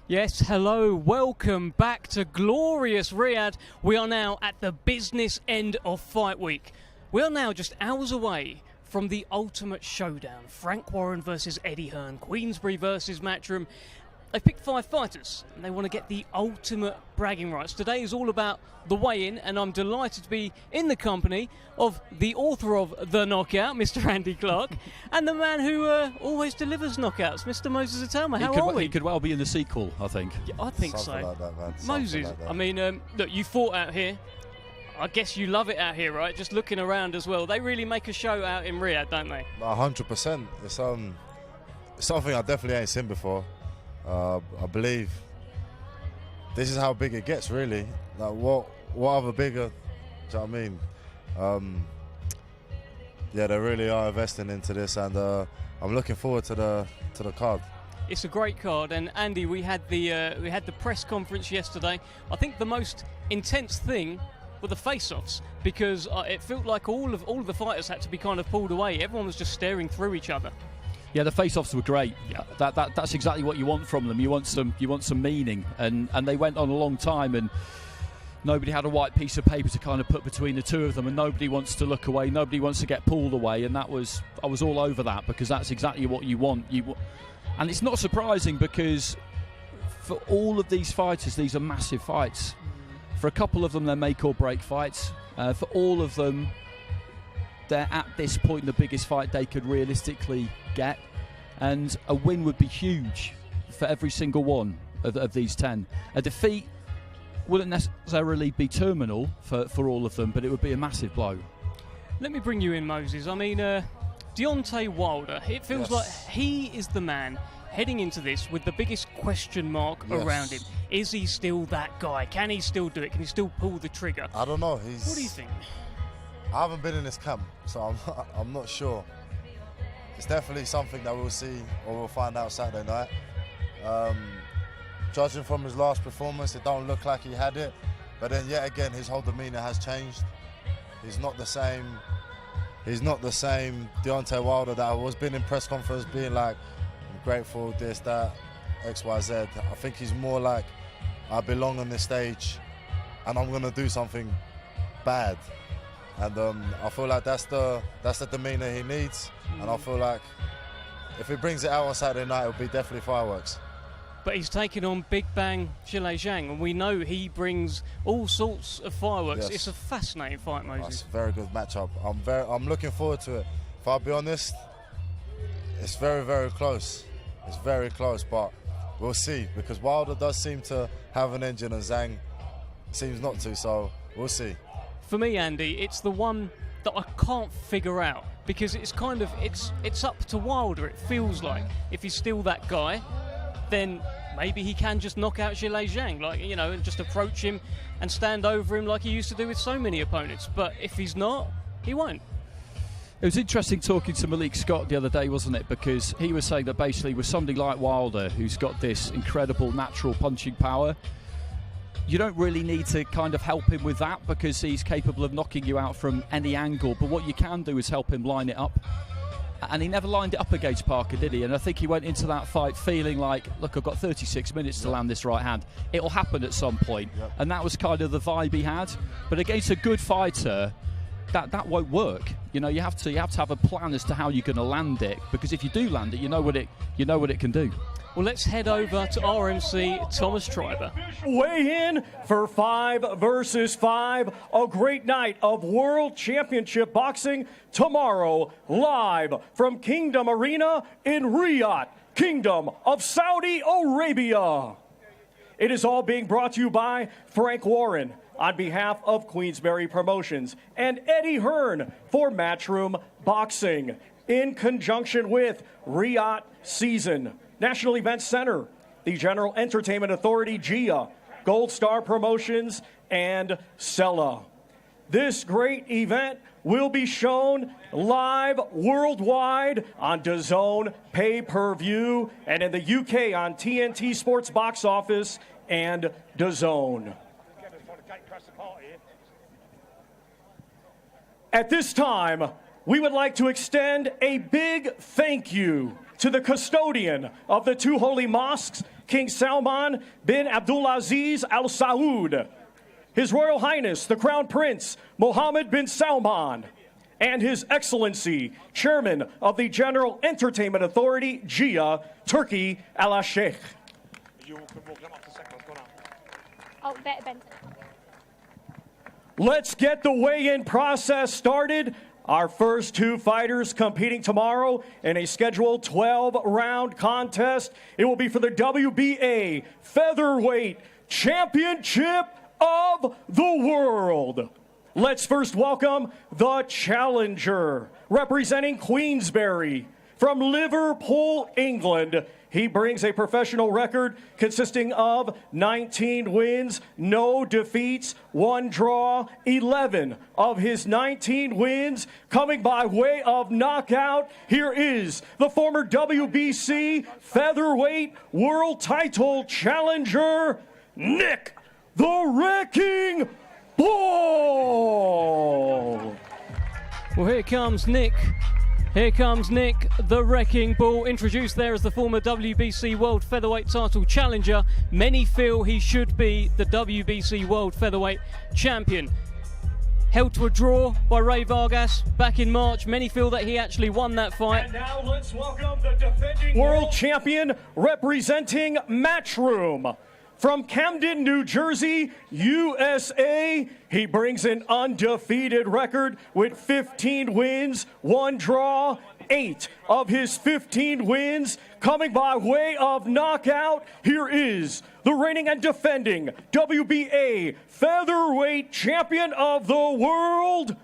Yes, hello, welcome back to glorious Riyadh. We are now at the business end of Fight Week. We are now just hours away from the ultimate showdown. Frank Warren versus Eddie Hearn, Queensberry versus Matchroom. They picked 5 fighters and they want to get the ultimate bragging rights. Today is all about the weigh-in, and I'm delighted to be in the company of the author of The Knockout, Mr. Andy Clark, and the man who always delivers knockouts, Mr. Moses Atama. How are we? He could well be in the sequel, I think. Yeah, I think Something so. like that, man. Moses, Like that. I mean, look, you fought out here. I guess you love it out here, right? Just looking around as well. They really make a show out in Riyadh, don't they? 100%. It's something I definitely ain't seen before. I believe this is how big it gets, really. Like what other bigger? Do you know what I mean? Yeah, they really are investing into this, and I'm looking forward to the card. It's a great card, and Andy, we had the press conference yesterday. I think the most intense thing were the face-offs, because it felt like all of the fighters had to be kind of pulled away. Everyone was just staring through each other. Yeah, the face-offs were great. Yeah. That's exactly what you want from them. You want some meaning, and they went on a long time, and nobody had a white piece of paper to kind of put between the two of them, and nobody wants to look away, nobody wants to get pulled away, and I was all over that, because that's exactly what you want. And it's not surprising, because for all of these fighters, these are massive fights. For a couple of them, they're make or break fights. For all of them, they're at this point the biggest fight they could realistically get, and a win would be huge for every single one of these 10. A defeat wouldn't necessarily be terminal for all of them, but it would be a massive blow. Let me bring you in, Moses. I mean, Deontay Wilder, it feels like he is the man heading into this with the biggest question mark around him. Is he still that guy? Can he still do it? Can he still pull the trigger? I don't know. What do you think? I haven't been in his camp, so I'm not sure. It's definitely something that we'll see or we'll find out Saturday night. Judging from his last performance, it don't look like he had it. But then yet again, his whole demeanour has changed. He's not the same. He's not the same Deontay Wilder that I was been in press conference being like, I'm grateful, this, that, X, Y, Z. I think he's more like, I belong on this stage and I'm gonna do something bad. And I feel like that's the demeanour he needs. And I feel like if he brings it out on Saturday night, it'll be definitely fireworks. But he's taking on Big Bang Zhilei Zhang, and we know he brings all sorts of fireworks. Yes. It's a fascinating fight, Moses. It's a very good matchup. I'm looking forward to it. If I'll be honest, it's very, very close. It's very close, but we'll see, because Wilder does seem to have an engine and Zhang seems not to, so we'll see. For me, Andy, it's the one that I can't figure out, because it's kind of it's up to Wilder. It feels like if he's still that guy, then maybe he can just knock out Zhilei Zhang, like, you know, and just approach him and stand over him like he used to do with so many opponents. But if he's not, he won't. It was interesting talking to Malik Scott the other day, wasn't it? Because he was saying that basically with somebody like Wilder, who's got this incredible natural punching power, you don't really need to kind of help him with that, because he's capable of knocking you out from any angle. But what you can do is help him line it up. And he never lined it up against Parker, did he? And I think he went into that fight feeling like, look, I've got 36 minutes to land this right hand. It'll happen at some point. And that was kind of the vibe he had. But against a good fighter, that won't work. You know, you have to have a plan as to how you're going to land it, because if you do land it, you know what it can do. Well, let's head over to RMC Thomas Triber. Weigh in for 5 versus 5. A great night of World Championship Boxing tomorrow, live from Kingdom Arena in Riyadh, Kingdom of Saudi Arabia. It is all being brought to you by Frank Warren on behalf of Queensberry Promotions and Eddie Hearn for Matchroom Boxing, in conjunction with Riyadh Season, National Events Center, the General Entertainment Authority, GIA, Gold Star Promotions, and Sella. This great event will be shown live worldwide on DAZN pay-per-view and in the UK on TNT Sports Box Office and DAZN. At this time, we would like to extend a big thank you to the custodian of the two holy mosques, King Salman bin Abdulaziz Al Saud, His Royal Highness, the Crown Prince Mohammed bin Salman, and His Excellency, Chairman of the General Entertainment Authority, GIA, Turkey, Al Sheikh. Oh, Ben. Let's get the weigh-in process started. Our first two fighters competing tomorrow in a scheduled 12-round contest. It will be for the WBA Featherweight Championship of the World. Let's first welcome the challenger, representing Queensberry from Liverpool, England. He brings a professional record consisting of 19 wins, no defeats, 1 draw, 11 of his 19 wins coming by way of knockout. Here is the former WBC Featherweight World Title Challenger, Nick the Wrecking Bull. Well, here comes Nick. Here comes Nick, the Wrecking Bull, introduced there as the former WBC World Featherweight title challenger. Many feel he should be the WBC World Featherweight champion. Held to a draw by Ray Vargas back in March. Many feel that he actually won that fight. And now let's welcome the defending world champion representing Matchroom. From Camden, New Jersey, USA, he brings an undefeated record with 15 wins, 1 draw, 8 of his 15 wins coming by way of knockout. Here is the reigning and defending WBA Featherweight Champion of the World,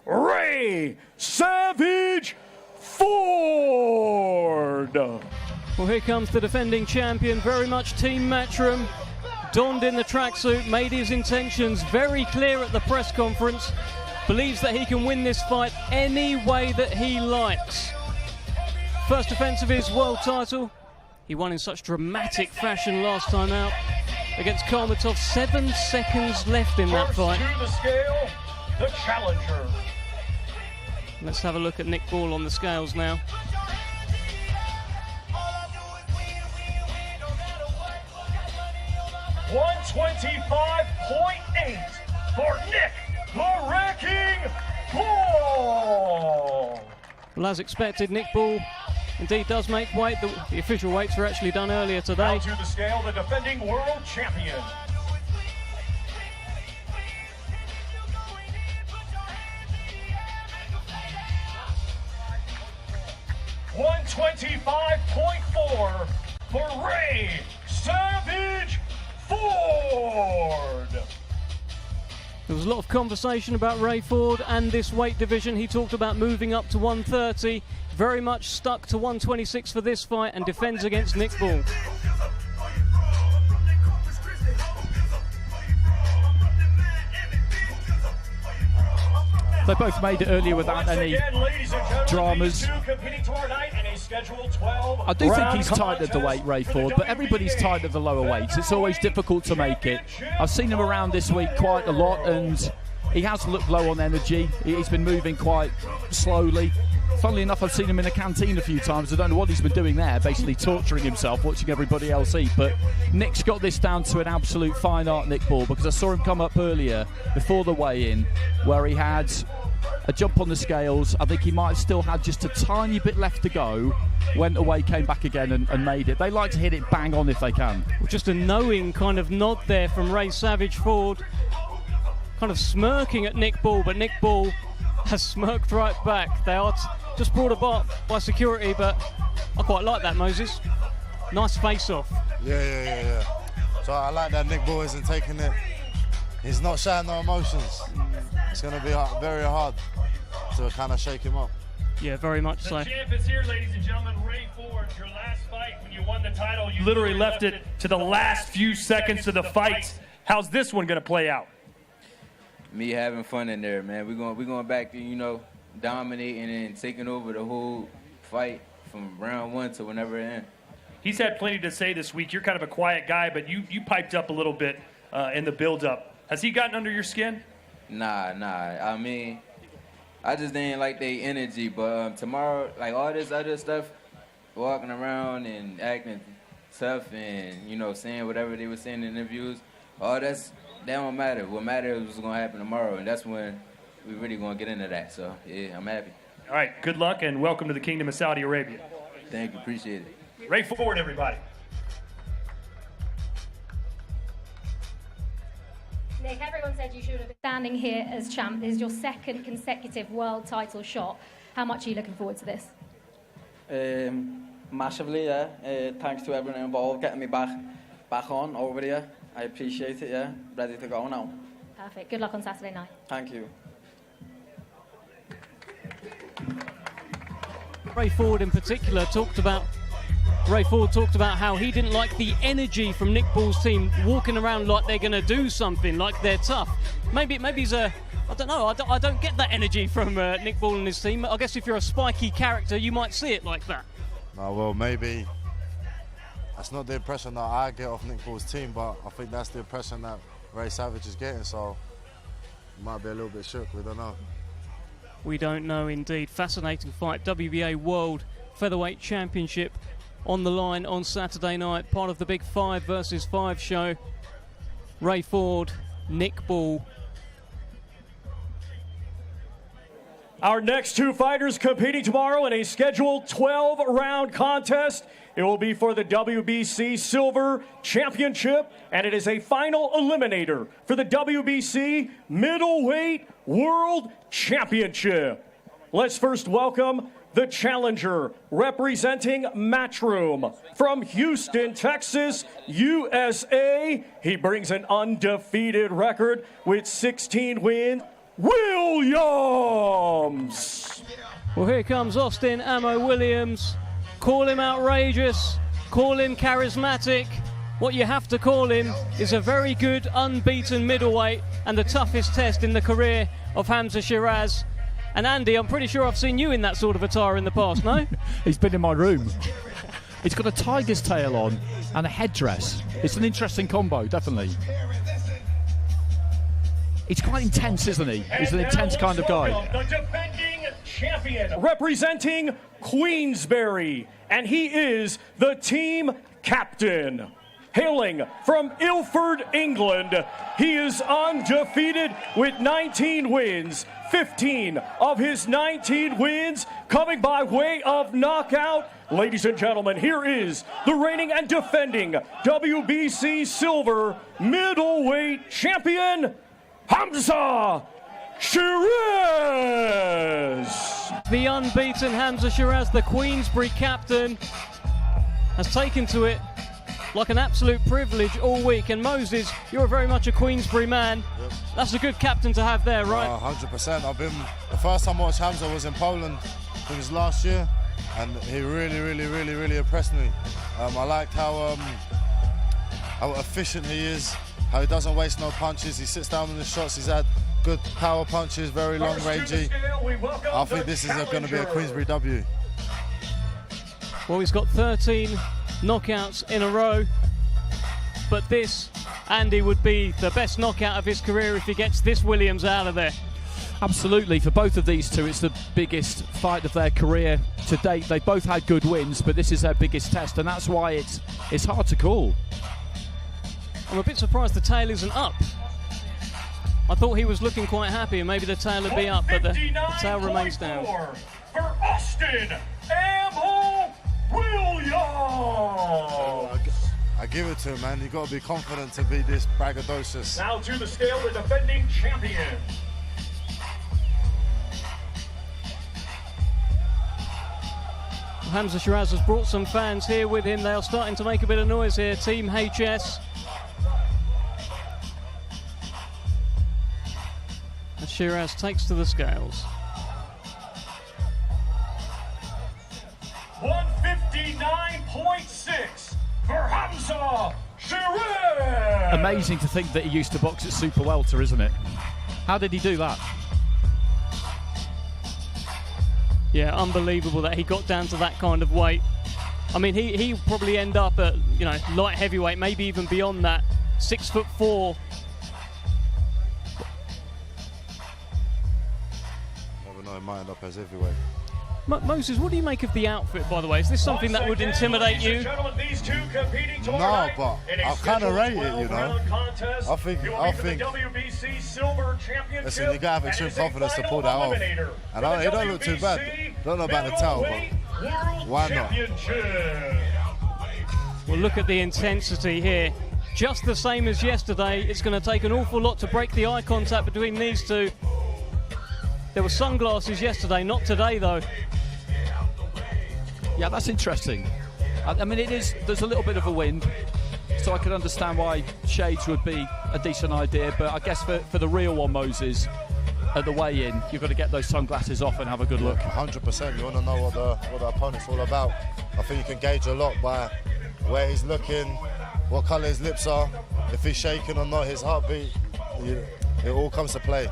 Ray Savage Ford. Well, here comes the defending champion, very much Team Matchroom. Donned in the tracksuit, made his intentions very clear at the press conference. Believes that he can win this fight any way that he likes. First defense of his world title. He won in such dramatic fashion last time out against Kalmatov. 7 seconds left in that fight. First to the scale, the challenger. Let's have a look at Nick Bull on the scales now. 125.8 for Nick the Wrecking Bull. Well, as expected, Nick Bull indeed does make weight. The official weights were actually done earlier today. Now to the scale, the defending world champion. $125.4 for Ray Savage Ford. There was a lot of conversation about Ray Ford and this weight division. He talked about moving up to 130, very much stuck to 126 for this fight, and defends against Nick Bull. They both made it earlier without any dramas. I do think he's tight at the weight, Ray Ford, but everybody's tight at the lower weights. It's always difficult to make it. I've seen him around this week quite a lot, and he has looked low on energy. He's been moving quite slowly. Funnily enough, I've seen him in a canteen a few times. I don't know what he's been doing there, basically torturing himself, watching everybody else eat. But Nick's got this down to an absolute fine art, Nick Bull, because I saw him come up earlier before the weigh-in where he had a jump on the scales. I think he might have still had just a tiny bit left to go, went away, came back again and made it. They like to hit it bang on if they can. Well, just a knowing kind of nod there from Ray Savage Ford, kind of smirking at Nick Bull, but Nick Bull has smirked right back. They are just brought about by security, but I quite like that, Moses. Nice face-off. Yeah. So I like that Nick Bull isn't taking it. He's not showing no emotions. It's going to be very hard to kind of shake him up. Yeah, very much so. The champ is here, ladies and gentlemen. Ray Ford, your last fight when you won the title, you literally left it to the last few seconds of the fight. How's this one going to play out? Me having fun in there, man. We're going back to, dominating and taking over the whole fight from round 1 to whenever it ends. He's had plenty to say this week. You're kind of a quiet guy, but you piped up a little bit in the build-up. Has he gotten under your skin? Nah. I mean, I just didn't like their energy. But tomorrow, like all this other stuff, walking around and acting tough and, you know, saying whatever they were saying in interviews, that don't matter. What matters is what's going to happen tomorrow, and that's when we really going to get into that. So, yeah, I'm happy. All right, good luck and welcome to the Kingdom of Saudi Arabia. Thank you, appreciate it. Ray Ford, everybody. Nick, everyone said you should have been standing here as champ. This is your second consecutive world title shot. How much are you looking forward to this? Massively, yeah. Thanks to everyone involved getting me back on over here. I appreciate it, yeah. Ready to go now. Perfect. Good luck on Saturday night. Thank you. Ray Ford in particular talked about how he didn't like the energy from Nick Ball's team walking around like they're going to do something, like they're tough. Maybe he's I don't know, I don't get that energy from Nick Ball and his team. I guess if you're a spiky character, you might see it like that. Well, maybe that's not the impression that I get off Nick Ball's team, but I think that's the impression that Ray Savage is getting, so he might be a little bit shook, we don't know. We don't know indeed. Fascinating fight. WBA World Featherweight Championship on the line on Saturday night. Part of the big 5 versus 5 show. Ray Ford, Nick Ball. Our next 2 fighters competing tomorrow in a scheduled 12-round contest. It will be for the WBC Silver Championship, and it is a final eliminator for the WBC Middleweight World Championship. Let's first welcome the challenger representing Matchroom from Houston, Texas, USA. He brings an undefeated record with 16 wins. Williams! Well, here comes Austin Ammo Williams. Call him outrageous, call him charismatic. What you have to call him is a very good unbeaten middleweight and the toughest test in the career of Hamza Shiraz. And Andy, I'm pretty sure I've seen you in that sort of attire in the past, no? He's been in my room. He's got a tiger's tail on and a headdress. It's an interesting combo, definitely. He's quite intense, isn't he? He's an intense kind of guy. The defending champion representing Queensberry, and he is the team captain. Hailing from Ilford, England, he is undefeated with 19 wins. 15 of his 19 wins coming by way of knockout. Ladies and gentlemen, here is the reigning and defending WBC Silver Middleweight Champion, Hamza Shiraz. The unbeaten Hamza Shiraz, the Queensberry captain, has taken to it like an absolute privilege all week. And Moses, you're very much a Queensberry man. Yep. That's a good captain to have there, right? 100%. The first time I watched Hamza was in Poland. It was last year, and he really impressed me. I liked how efficient he is, how he doesn't waste no punches. He sits down in the shots. He's had good power punches, very long rangey. I think this is going to be a Queensberry W. Well, he's got 13 knockouts in a row, but this, Andy, would be the best knockout of his career if he gets this Williams out of there. Absolutely. For both of these two, it's the biggest fight of their career to date. They both had good wins, but this is their biggest test, and that's why it's hard to call. I'm a bit surprised the tail isn't up. I thought he was looking quite happy, and maybe the tail would be up, but the tail remains down. For Austin Ammo Williams. I give it to him, man. You got to be confident to be this braggadocious. Now to the scale, the defending champion. Hamza Shiraz has brought some fans here with him. They are starting to make a bit of noise here. Team HS. As Shiraz takes to the scales. 159.6 for Hamza Shiraz. Amazing to think that he used to box at super welter, isn't it? How did he do that? Yeah, unbelievable that he got down to that kind of weight. I mean, he probably end up at, you know, light heavyweight, maybe even beyond that. 6'4". Never know, he might end up as heavyweight. Moses, what do you make of the outfit, by the way? Is this something that would intimidate you? No, but I kind of rate it, you know. I think. Listen, you gotta have extreme confidence to pull that off. And it don't look too bad. Don't know about the towel, but why not? Well, look at the intensity here. Just the same as yesterday. It's going to take an awful lot to break the eye contact between these two. There were sunglasses yesterday, not today, though. Yeah, that's interesting. I mean, there's a little bit of a wind, so I could understand why shades would be a decent idea, but I guess for the real one, Moses, at the weigh-in, you've got to get those sunglasses off and have a good look. 100%. You want to know what the opponent's all about. I think you can gauge a lot by where he's looking, what colour his lips are, if he's shaking or not, his heartbeat. It all comes to play.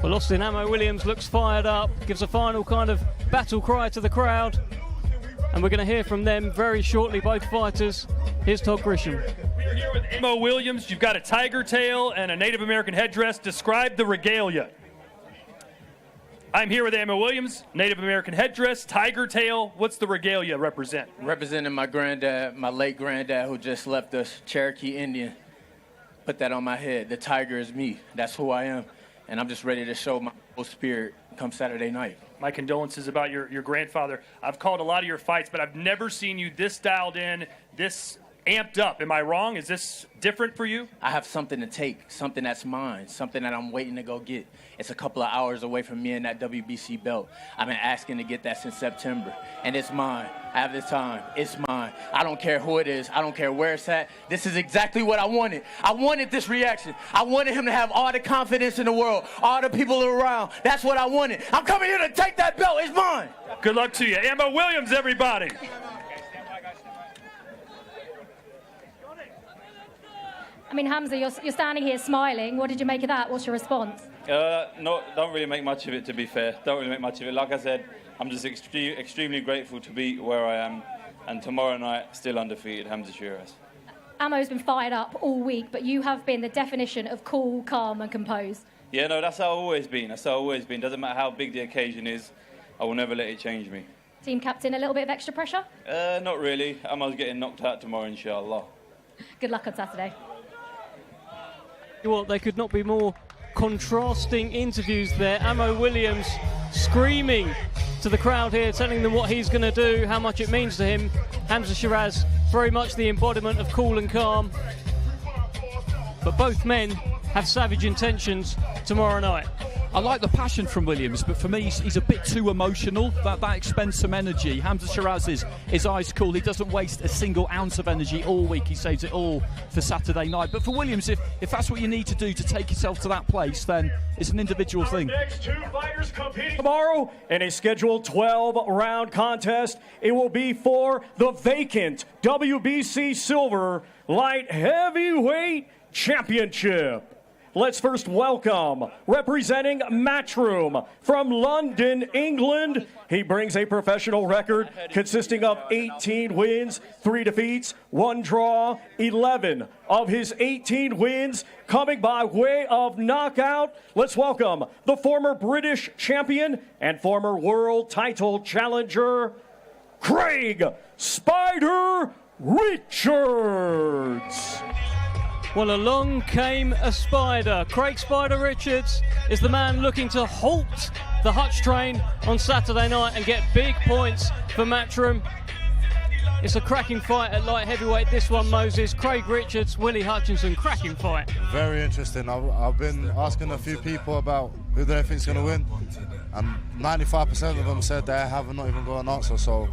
Well, Austin Ammo Williams looks fired up, gives a final kind of battle cry to the crowd. And we're going to hear from them very shortly, both fighters. Here's Todd Grisham. We're here with Ammo Williams. You've got a tiger tail and a Native American headdress. Describe the regalia. I'm here with Ammo Williams, Native American headdress, tiger tail. What's the regalia represent? Representing my granddad, my late granddad who just left us, Cherokee Indian. Put that on my head. The tiger is me. That's who I am. And I'm just ready to show my whole spirit come Saturday night. My condolences about your grandfather. I've called a lot of your fights, but I've never seen you this dialed in, this amped up. Am I wrong? Is this different for you? I have something to take, something that's mine, something that I'm waiting to go get. It's a couple of hours away from me and that WBC belt. I've been asking to get that since September, and it's mine. I have the time. It's mine. I don't care who it is. I don't care where it's at. This is exactly what I wanted. I wanted this reaction. I wanted him to have all the confidence in the world, all the people around. That's what I wanted. I'm coming here to take that belt. It's mine. Good luck to you. Ammo Williams, everybody. I mean, Hamza, you're standing here smiling. What did you make of that? What's your response? No, don't really make much of it, to be fair. Don't really make much of it. Like I said, I'm just extremely grateful to be where I am. And tomorrow night, still undefeated, Hamza Shiraz. Ammo's been fired up all week, but you have been the definition of cool, calm and composed. Yeah, no, that's how I've always been. That's how I've always been. Doesn't matter how big the occasion is, I will never let it change me. Team captain, a little bit of extra pressure? Not really. Ammo's getting knocked out tomorrow, inshallah. Good luck on Saturday. Well, there could not be more contrasting interviews there. Ammo Williams screaming to the crowd here, telling them what he's going to do, how much it means to him. Hamza Shiraz, very much the embodiment of cool and calm. But both men have savage intentions tomorrow night. I like the passion from Williams, but for me, he's a bit too emotional. That expends some energy. Hamza Shiraz is ice cool. He doesn't waste a single ounce of energy all week. He saves it all for Saturday night. But for Williams, if that's what you need to do to take yourself to that place, then it's an individual thing. Next two fighters competing tomorrow in a scheduled 12-round contest. It will be for the vacant WBC Silver Light Heavyweight Championship. Let's first welcome, representing Matchroom from London, England. He brings a professional record consisting of 18 wins, 3 defeats, 1 draw, 11 of his 18 wins coming by way of knockout. Let's welcome the former British champion and former world title challenger, Craig Spider Richards. Well, along came a spider. Craig Spider Richards is the man looking to halt the Hutch train on Saturday night and get big points for Matchroom. It's a cracking fight at light heavyweight, this one, Moses. Craig Richards, Willie Hutchinson, cracking fight. Very interesting. I've been asking a few people about who they think's going to win, and 95% of them said they have not even got an answer, so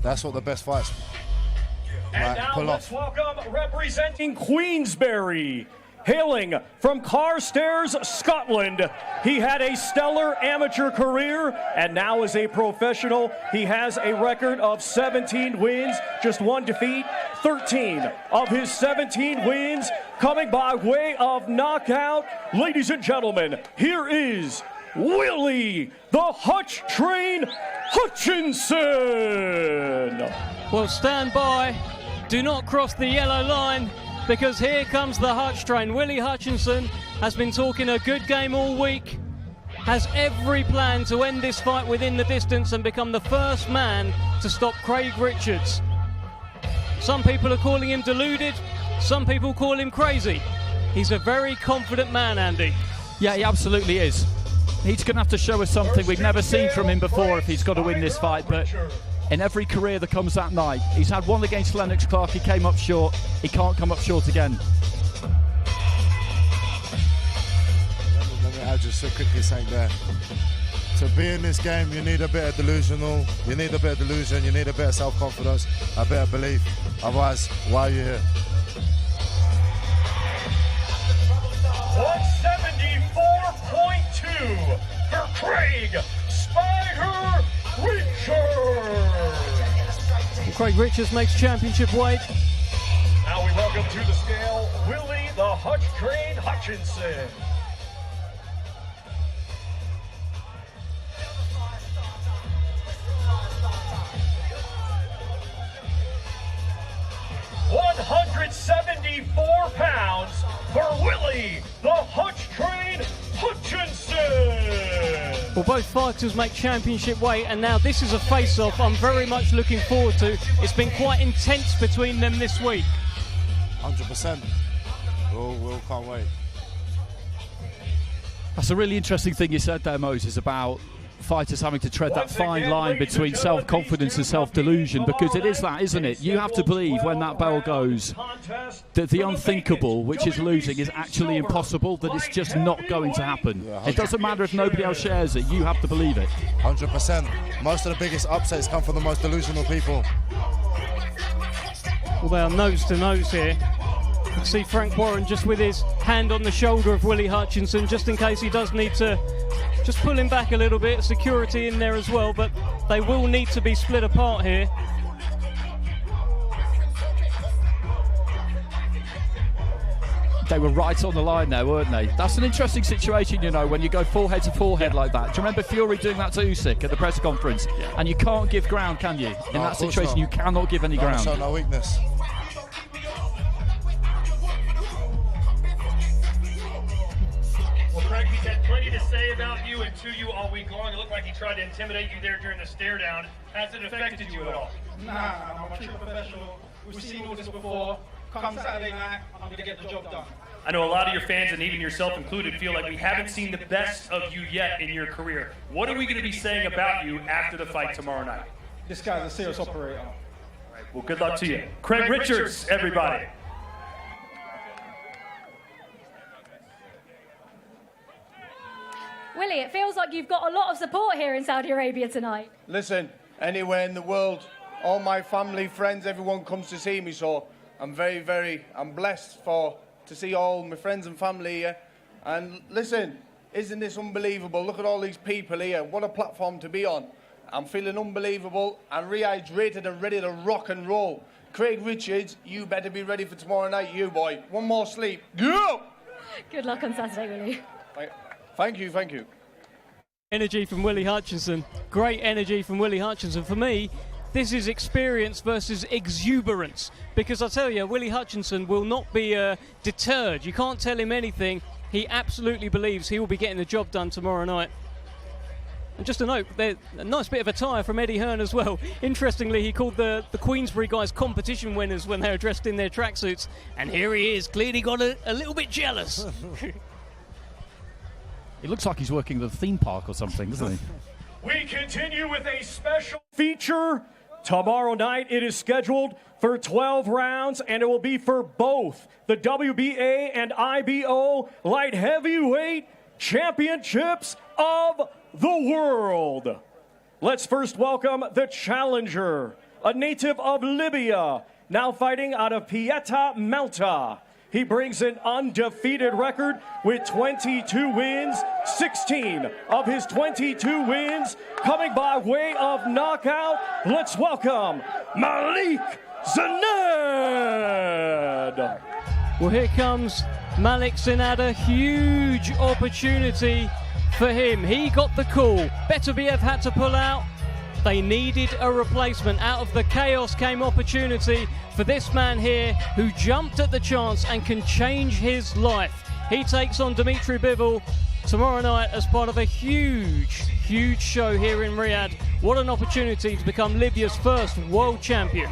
that's what the best fights And now let's welcome, representing Queensberry, hailing from Carstairs, Scotland. He had a stellar amateur career and now is a professional. He has a record of 17 wins, just 1 defeat, 13 of his 17 wins coming by way of knockout. Ladies and gentlemen, here is Willie the Hutch Train Hutchinson. Well, stand by. Do not cross the yellow line, because here comes the Hutch train. Willie Hutchinson has been talking a good game all week. has every plan to end this fight within the distance and become the first man to stop Craig Richards. Some people are calling him deluded, some people call him crazy. He's a very confident man, Andy. Yeah, he absolutely is. He's going to have to show us something we've never seen from him before if he's got to win this fight, but in every career that comes that night, he's had one against Lennox Clark, he came up short, he can't come up short again. Let me add just so quickly saying there. To be in this game, you need a bit of delusional, you need a bit of delusion, you need a bit of self-confidence, a bit of belief. Otherwise, why are you here? 174.2 for Craig Spider Richards. Craig Richards makes championship weight. Now we welcome to the scale Willie the Hutch Train Hutchinson. £174 for Willie the Hutch Train Hutchinson. Well, both fighters make championship weight, and now this is a face-off I'm very much looking forward to. It's been quite intense between them this week. 100%. We'll can't wait. That's a really interesting thing you said there, Moses, about fighters having to tread that fine line between self-confidence and self-delusion, because it is that, isn't it? You have to believe when that bell goes that the unthinkable, which is losing, is actually impossible, that it's just not going to happen. It doesn't matter if nobody else shares it, you have to believe it. 100%. Most of the biggest upsets come from the most delusional people. Well, they are nose to nose here. You can see Frank Warren just with his hand on the shoulder of Willie Hutchinson, just in case he does need to just pull him back a little bit. Security in there as well, but they will need to be split apart here. They were right on the line there, weren't they? That's an interesting situation, you know, when you go forehead to forehead like that. Do you remember Fury doing that to Usyk at the press conference? Yeah. And you can't give ground, can you? In that situation, you cannot give any ground. Show no weakness. Well, Craig, he's had plenty to say about you and to you all week long. It looked like he tried to intimidate you there during the stare down. Has it affected you at all? Nah, I'm a true professional. We've seen all this before. Come Saturday night, I'm going to get the job done. I know a lot of your fans, and even yourself included, feel like we haven't seen the best of you yet in your career. What are we going to be saying about you after the fight tomorrow night? This guy's a serious operator. All right, well, good luck to you. Craig Richards, everybody. Willie, it feels like you've got a lot of support here in Saudi Arabia tonight. Listen, anywhere in the world, all my family, friends, everyone comes to see me, so I'm I'm blessed to see all my friends and family here. And listen, isn't this unbelievable? Look at all these people here. What a platform to be on. I'm feeling unbelievable and rehydrated and ready to rock and roll. Craig Richards, you better be ready for tomorrow night, you boy. One more sleep. Go! Good luck on Saturday, Willie. Thank you. Energy from Willie Hutchinson. Great energy from Willie Hutchinson. For me, this is experience versus exuberance, because I tell you, Willie Hutchinson will not be deterred. You can't tell him anything. He absolutely believes he will be getting the job done tomorrow night. And just a note, a nice bit of attire from Eddie Hearn as well. Interestingly, he called the Queensberry guys competition winners when they were dressed in their tracksuits, and here he is, clearly got a little bit jealous. It looks like he's working at the theme park or something, doesn't he? We continue with a special feature. Tomorrow night it is scheduled for 12 rounds, and it will be for both the WBA and IBO light heavyweight championships of the world. Let's first welcome the challenger, a native of Libya, now fighting out of Pieta, Malta. He brings an undefeated record with 22 wins, 16 of his 22 wins coming by way of knockout. Let's welcome Malik Zanad. Well, here comes Malik Zanad, a huge opportunity for him. He got the call. Beterbiev had to pull out. They needed a replacement. Out of the chaos came opportunity for this man here who jumped at the chance and can change his life. He takes on Dimitri Bivol. tomorrow night as part of a huge show here in Riyadh. What an opportunity to become Libya's first world champion.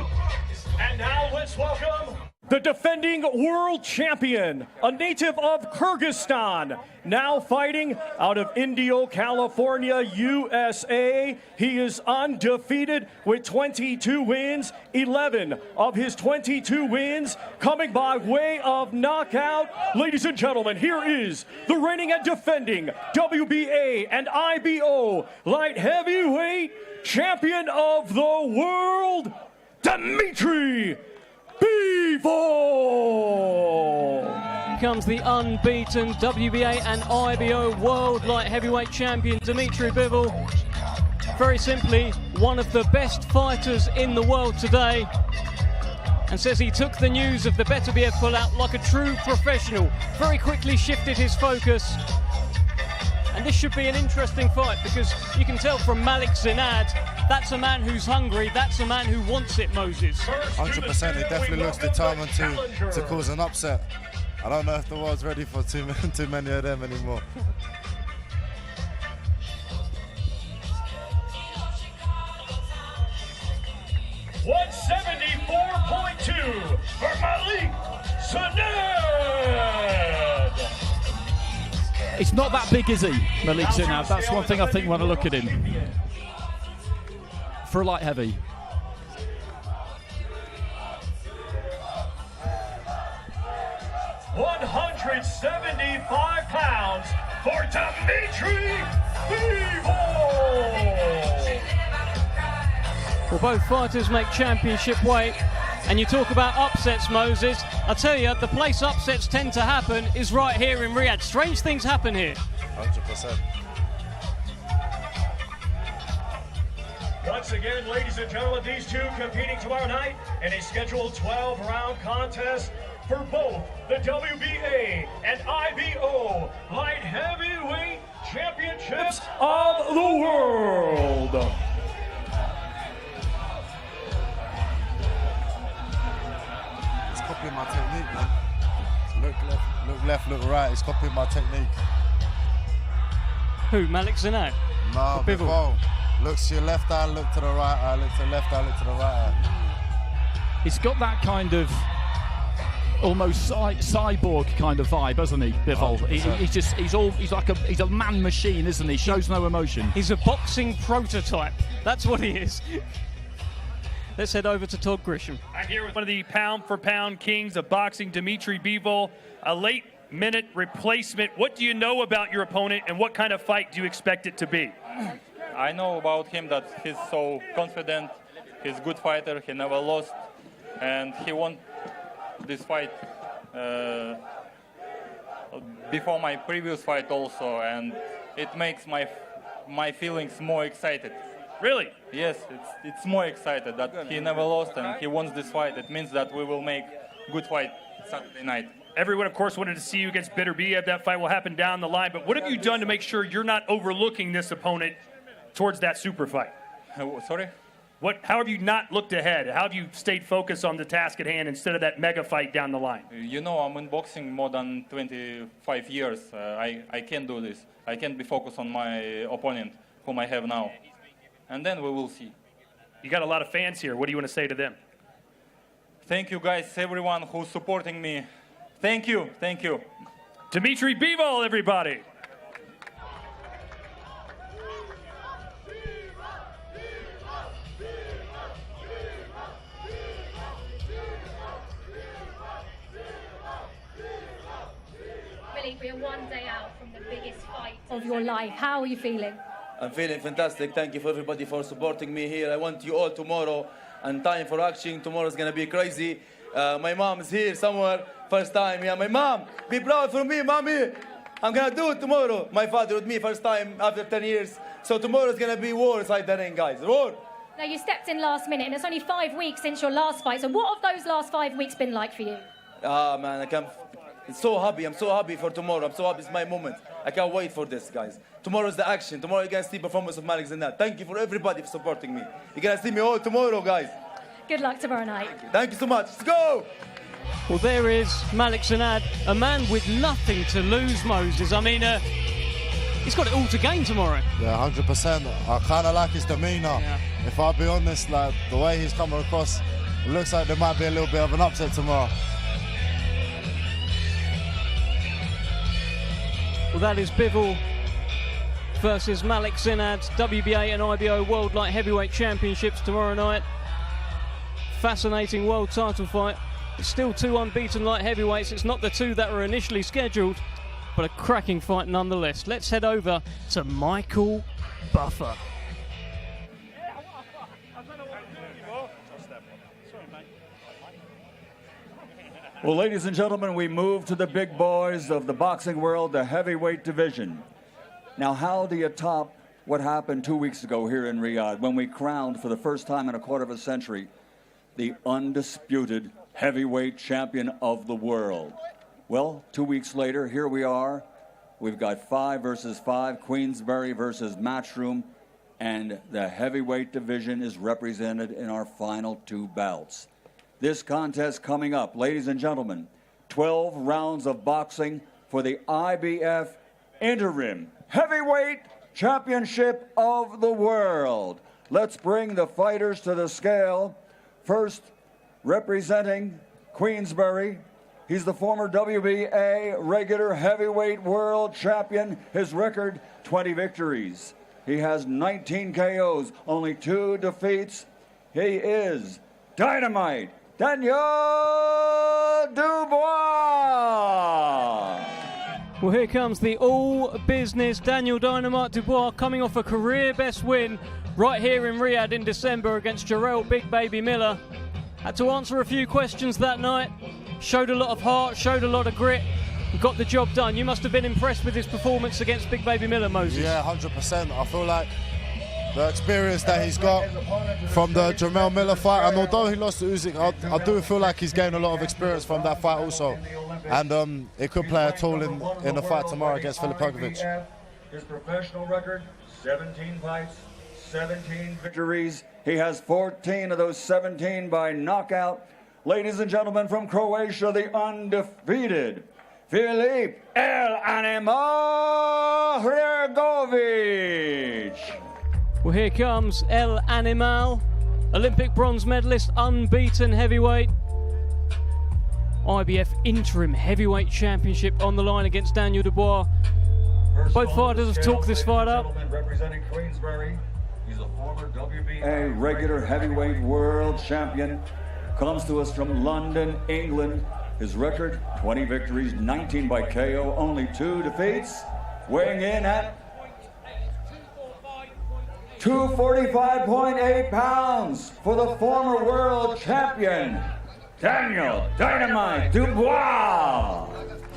And now let's welcome the defending world champion, a native of Kyrgyzstan, now fighting out of Indio, California, USA. He is undefeated with 22 wins, 11 of his 22 wins coming by way of knockout. Ladies and gentlemen, here is the reigning and defending WBA and IBO light heavyweight champion of the world, TNT Sports. Comes the unbeaten WBA and IBO World Light Heavyweight Champion Dmitry Bivol. Very simply, one of the best fighters in the world today. And says he took the news of the Beterbiev pullout like a true professional. Very quickly shifted his focus. And this should be an interesting fight because you can tell from Malik Zinad, that's a man who's hungry, that's a man who wants it, Moses. 100%, he definitely looks determined to cause an upset. I don't know if the world's ready for too many of them anymore. $174.2 for Malik Zinad. It's not that big, is he, Malik Zinad? That's one thing I think when I look at him. For a light heavy. £175 for Dmitry Bivol. Well, both fighters make championship weight. And you talk about upsets, Moses. I tell you, the place upsets tend to happen is right here in Riyadh. Strange things happen here. 100%. Once again, ladies and gentlemen, these two competing tomorrow night in a scheduled 12-round contest for both the WBA and IBO Light Heavyweight Championships of the world. He's copying my technique, man. Look left, look right. He's copying my technique. Who, Malik Zinad? No, Bivol. Look to your left eye, look to the right eye, look to the left eye, look to the right eye. He's got that kind of almost cyborg kind of vibe, hasn't he, Bivol? He's a man machine, isn't he? Shows no emotion. He's a boxing prototype. That's what he is. Let's head over to Todd Grisham. I'm here with one of the pound-for-pound kings of boxing, Dmitry Bivol, a late-minute replacement. What do you know about your opponent, and what kind of fight do you expect it to be? I know about him that he's so confident, he's a good fighter, he never lost, and he won this fight before my previous fight also, and it makes my feelings more excited. Really? Yes, it's more excited that he never lost and he won this fight. It means that we will make good fight Saturday night. Everyone, of course, wanted to see you against Beterbiev. That fight will happen down the line, but what have you done to make sure you're not overlooking this opponent towards that super fight? Sorry? How have you not looked ahead? How have you stayed focused on the task at hand instead of that mega fight down the line? You know, I'm in boxing more than 25 years. I can't do this. I can't be focused on my opponent, whom I have now. And then we will see. You got a lot of fans here. What do you want to say to them? Thank you, guys, everyone who's supporting me. Thank you. Thank you. Dmitry Bivol, everybody. We are one day out from the biggest fight of your life. How are you feeling? I'm feeling fantastic. Thank you for everybody for supporting me here. I want you all tomorrow and time for action. Tomorrow's gonna be crazy. My mom is here somewhere. First time, yeah. My mom, be proud for me, mommy. I'm gonna do it tomorrow. My father with me first time after 10 years. So tomorrow's gonna be war inside the ring, guys. War. Now you stepped in last minute, and it's only 5 weeks since your last fight. So what have those last 5 weeks been like for you? Man, I'm so happy. I'm so happy for tomorrow. I'm so happy. It's my moment. I can't wait for this, guys. Tomorrow's the action. Tomorrow you're gonna see performance of Malik Zinad. Thank you for everybody for supporting me. You're gonna see me all tomorrow, guys. Good luck tomorrow night. Thank you so much. Let's go! Well, there is Malik Zinad, a man with nothing to lose, Moses. I mean, he's got it all to gain tomorrow. Yeah, 100%. I kind of like his demeanour. Yeah. If I'll be honest, like the way he's coming across, it looks like there might be a little bit of an upset tomorrow. Well, that is Bivol versus Malik Zinad, WBA and IBO World Light Heavyweight Championships tomorrow night. Fascinating world title fight. It's still 2 unbeaten light heavyweights. It's not the 2 that were initially scheduled, but a cracking fight nonetheless. Let's head over to Michael Buffer. Well, ladies and gentlemen, we move to the big boys of the boxing world, the heavyweight division. Now, how do you top what happened 2 weeks ago here in Riyadh when we crowned for the first time in a quarter of a century the undisputed heavyweight champion of the world? Well, 2 weeks later, here we are. We've got 5 versus 5, Queensberry versus Matchroom, and the heavyweight division is represented in our final 2 bouts. This contest coming up, ladies and gentlemen, 12 rounds of boxing for the IBF Interim Heavyweight Championship of the World. Let's bring the fighters to the scale. First, representing Queensberry, he's the former WBA regular heavyweight world champion. His record, 20 victories. He has 19 KOs, only 2 defeats. He is Dynamite Daniel Dubois. Well, here comes the all-business Daniel Dynamite Dubois, coming off a career-best win right here in Riyadh in December against Jarrell Big Baby Miller. Had to answer a few questions that night. Showed a lot of heart, showed a lot of grit, and got the job done. You must have been impressed with his performance against Big Baby Miller, Moses. Yeah, 100%. I feel like the experience that he's got from the Jarrell Miller fight, and although he lost to Usyk, I do feel like he's gained a lot of experience from that fight also. And it could play a toll in the fight tomorrow against Filip Hrgović. His professional record, 17 fights, 17 victories. He has 14 of those 17 by knockout. Ladies and gentlemen, from Croatia, the undefeated Filip El Animo Hrgović. Well, here comes El Animal, Olympic bronze medalist, unbeaten heavyweight. IBF Interim Heavyweight Championship on the line against Daniel Dubois. Both fighters have talked this fight up. Representing Queensberry, he's a former WBA regular heavyweight world champion. Comes to us from London, England. His record, 20 victories, 19 by KO, only 2 defeats. Weighing in at 245.8 pounds for the former world champion, Daniel Dynamite Dubois.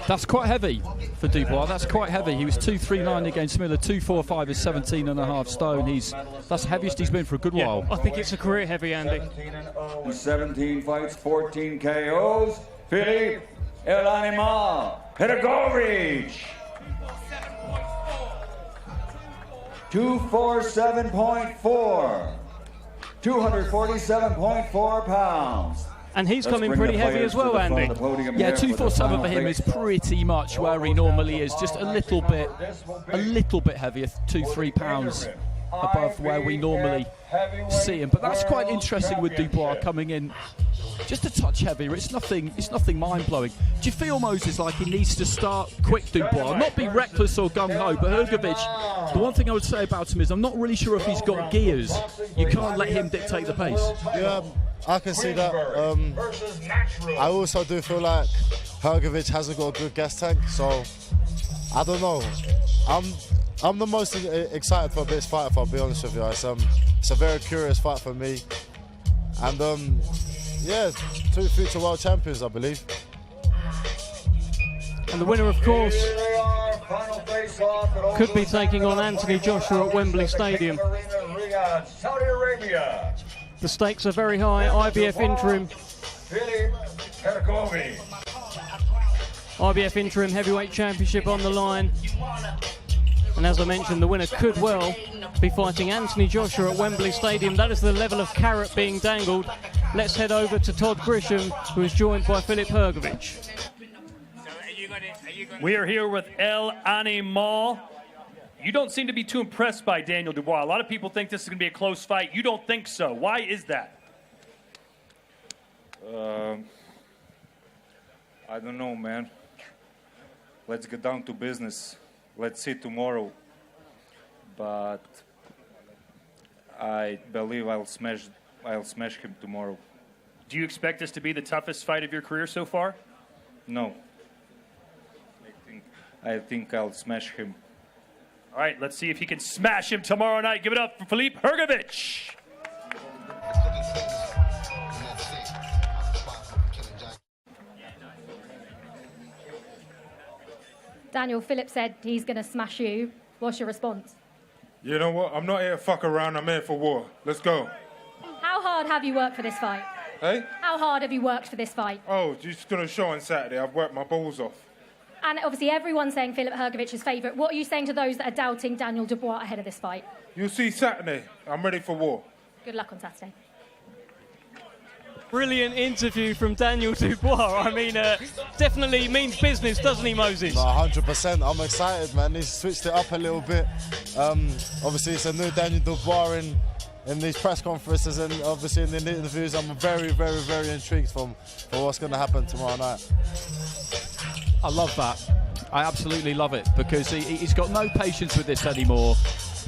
That's quite heavy for Dubois. That's quite heavy. He was 239 against Miller. 245 is 17.5 stone. That's the heaviest he's been for a good while. I think it's a career heavy, Andy. 17 fights, 14 KOs. Filip El Animo Hrgović. 247.4. 247.4 pounds. And he's coming pretty heavy as well, Andy. Yeah, 247 for him is pretty much where he normally is. Just a little bit heavier, 2-3 pounds above where we normally see him. But that's quite interesting with Dubois coming in just a touch heavier. It's nothing mind-blowing. Do you feel, Moses, like he needs to start quick, Dubois? Not be reckless or gung-ho, but Hrgović, the one thing I would say about him is I'm not really sure if he's got gears. You can't let him dictate the pace. Yeah, I can see that. I also do feel like Hrgović hasn't got a good gas tank, so I don't know. I'm the most excited for this fight, if I'll be honest with you. It's a very curious fight for me. And yeah, 2 future world champions, I believe. And the winner, of course, could be taking on Anthony Joshua at Wembley Stadium. Saudi Arabia. The stakes are very high. IBF Interim. Filip Hrgović. IBF Interim Heavyweight Championship on the line. And as I mentioned, the winner could well be fighting Anthony Joshua at Wembley Stadium. That is the level of carrot being dangled. Let's head over to Todd Grisham, who is joined by Filip Hrgović. We are here with El Animal. You don't seem to be too impressed by Daniel Dubois. A lot of people think this is going to be a close fight. You don't think so. Why is that? I don't know, man. Let's get down to business. Let's see tomorrow. But I believe I'll smash him tomorrow. Do you expect this to be the toughest fight of your career so far? No. I think I'll smash him. All right, let's see if he can smash him tomorrow night. Give it up for Filip Hrgović. Daniel, Philip said he's going to smash you. What's your response? You know what? I'm not here to fuck around. I'm here for war. Let's go. How hard have you worked for this fight? Hey? How hard have you worked for this fight? Oh, just done a show on Saturday. I've worked my balls off. And obviously everyone's saying Filip Hrgovic's favourite. What are you saying to those that are doubting Daniel Dubois ahead of this fight? You'll see Saturday. I'm ready for war. Good luck on Saturday. Brilliant interview from Daniel Dubois. I mean, definitely means business, doesn't he, Moses? No, 100%. I'm excited, man. He's switched it up a little bit. Obviously, it's a new Daniel Dubois in these press conferences and obviously in the interviews. I'm very, very, very intrigued for what's going to happen tomorrow night. I love that. I absolutely love it because he's got no patience with this anymore.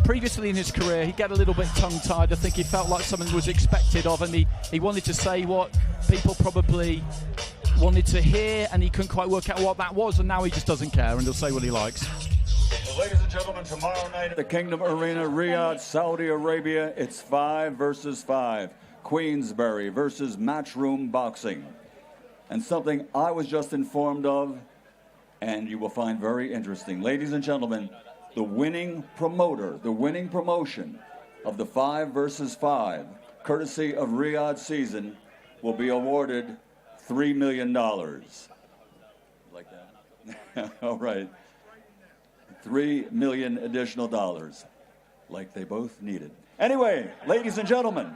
Previously in his career, he'd get a little bit tongue-tied. I think he felt like something was expected of him. He wanted to say what people probably wanted to hear, and he couldn't quite work out what that was, and now he just doesn't care, and he'll say what he likes. Well, ladies and gentlemen, tomorrow night at the Kingdom Arena, Riyadh, Saudi Arabia, it's 5 versus 5. Queensberry versus Matchroom Boxing. And something I was just informed of, and you will find very interesting. Ladies and gentlemen, the winning promoter, the winning promotion of the 5 versus 5, courtesy of Riyadh season, will be awarded $3 million. Like that? All right. $3 million additional dollars, like they both needed. Anyway, ladies and gentlemen,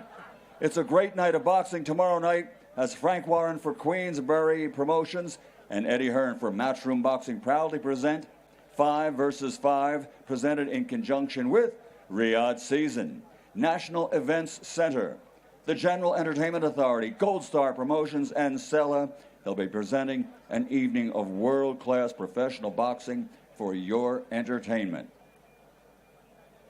it's a great night of boxing tomorrow night as Frank Warren for Queensberry Promotions and Eddie Hearn for Matchroom Boxing proudly present 5 versus 5, presented in conjunction with Riyadh Season, National Events Center, the General Entertainment Authority, Gold Star Promotions, and Sella. They'll be presenting an evening of world-class professional boxing for your entertainment.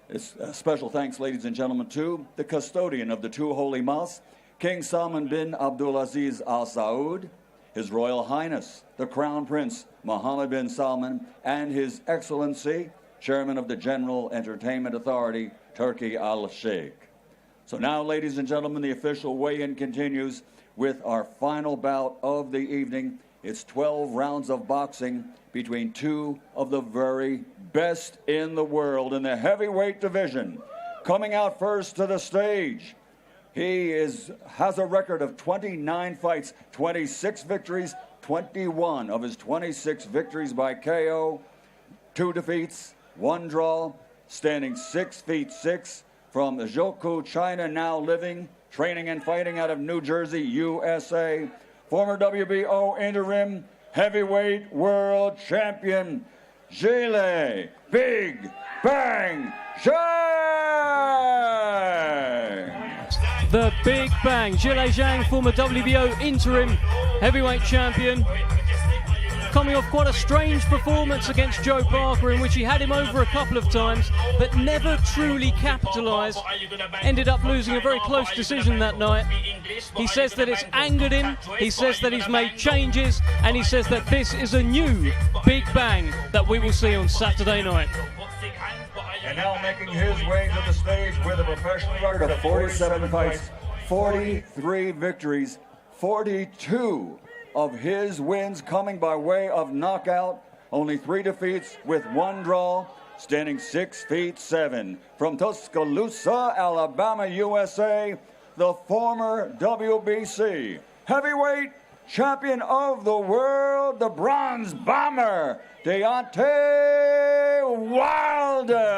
It's a special thanks, ladies and gentlemen, to the custodian of the two holy mosques, King Salman bin Abdulaziz Al Saud, His Royal Highness, the Crown Prince Mohammed bin Salman, and His Excellency, Chairman of the General Entertainment Authority, Turki Al Sheikh. So now, ladies and gentlemen, the official weigh-in continues with our final bout of the evening. It's 12 rounds of boxing between two of the very best in the world in the heavyweight division. Coming out first to the stage, he has a record of 29 fights, 26 victories, 21 of his 26 victories by KO, 2 defeats, 1 draw, standing 6 feet 6, from Zhoku, China, now living, training and fighting out of New Jersey, USA, former WBO interim heavyweight world champion, Zhilei Big Bang Zhang! The Big Bang, Zhilei Zhang, former WBO interim heavyweight champion, coming off quite a strange performance against Joe Barker, in which he had him over a couple of times, but never truly capitalised. Ended up losing a very close decision that night. He says that it's angered him, he says that he's made changes, and he says that this is a new Big Bang that we will see on Saturday night. And now making his way to the stage with a professional record of 47 fights, 43 victories, 42 of his wins coming by way of knockout, only 3 defeats with 1 draw, standing 6 feet 7. From Tuscaloosa, Alabama, USA, the former WBC heavyweight champion of the world, the Bronze Bomber, Deontay Wilder.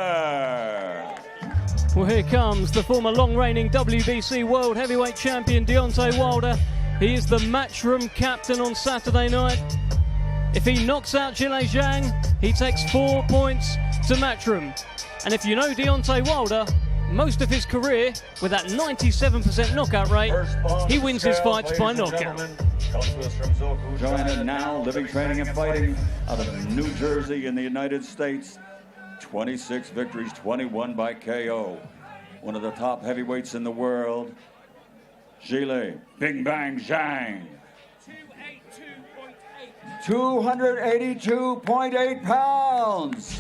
Well, here comes the former long-reigning WBC World Heavyweight Champion, Deontay Wilder. He is the Matchroom captain on Saturday night. If he knocks out Zhilei Zhang, he takes 4 points to Matchroom. And if you know Deontay Wilder, most of his career, with that 97% knockout rate, he wins his fights by knockout. Joining now, living, training, and fighting out of New Jersey in the United States. 26 victories, 21 by KO. One of the top heavyweights in the world, Zhile Big Bang Zhang. 282.8 pounds.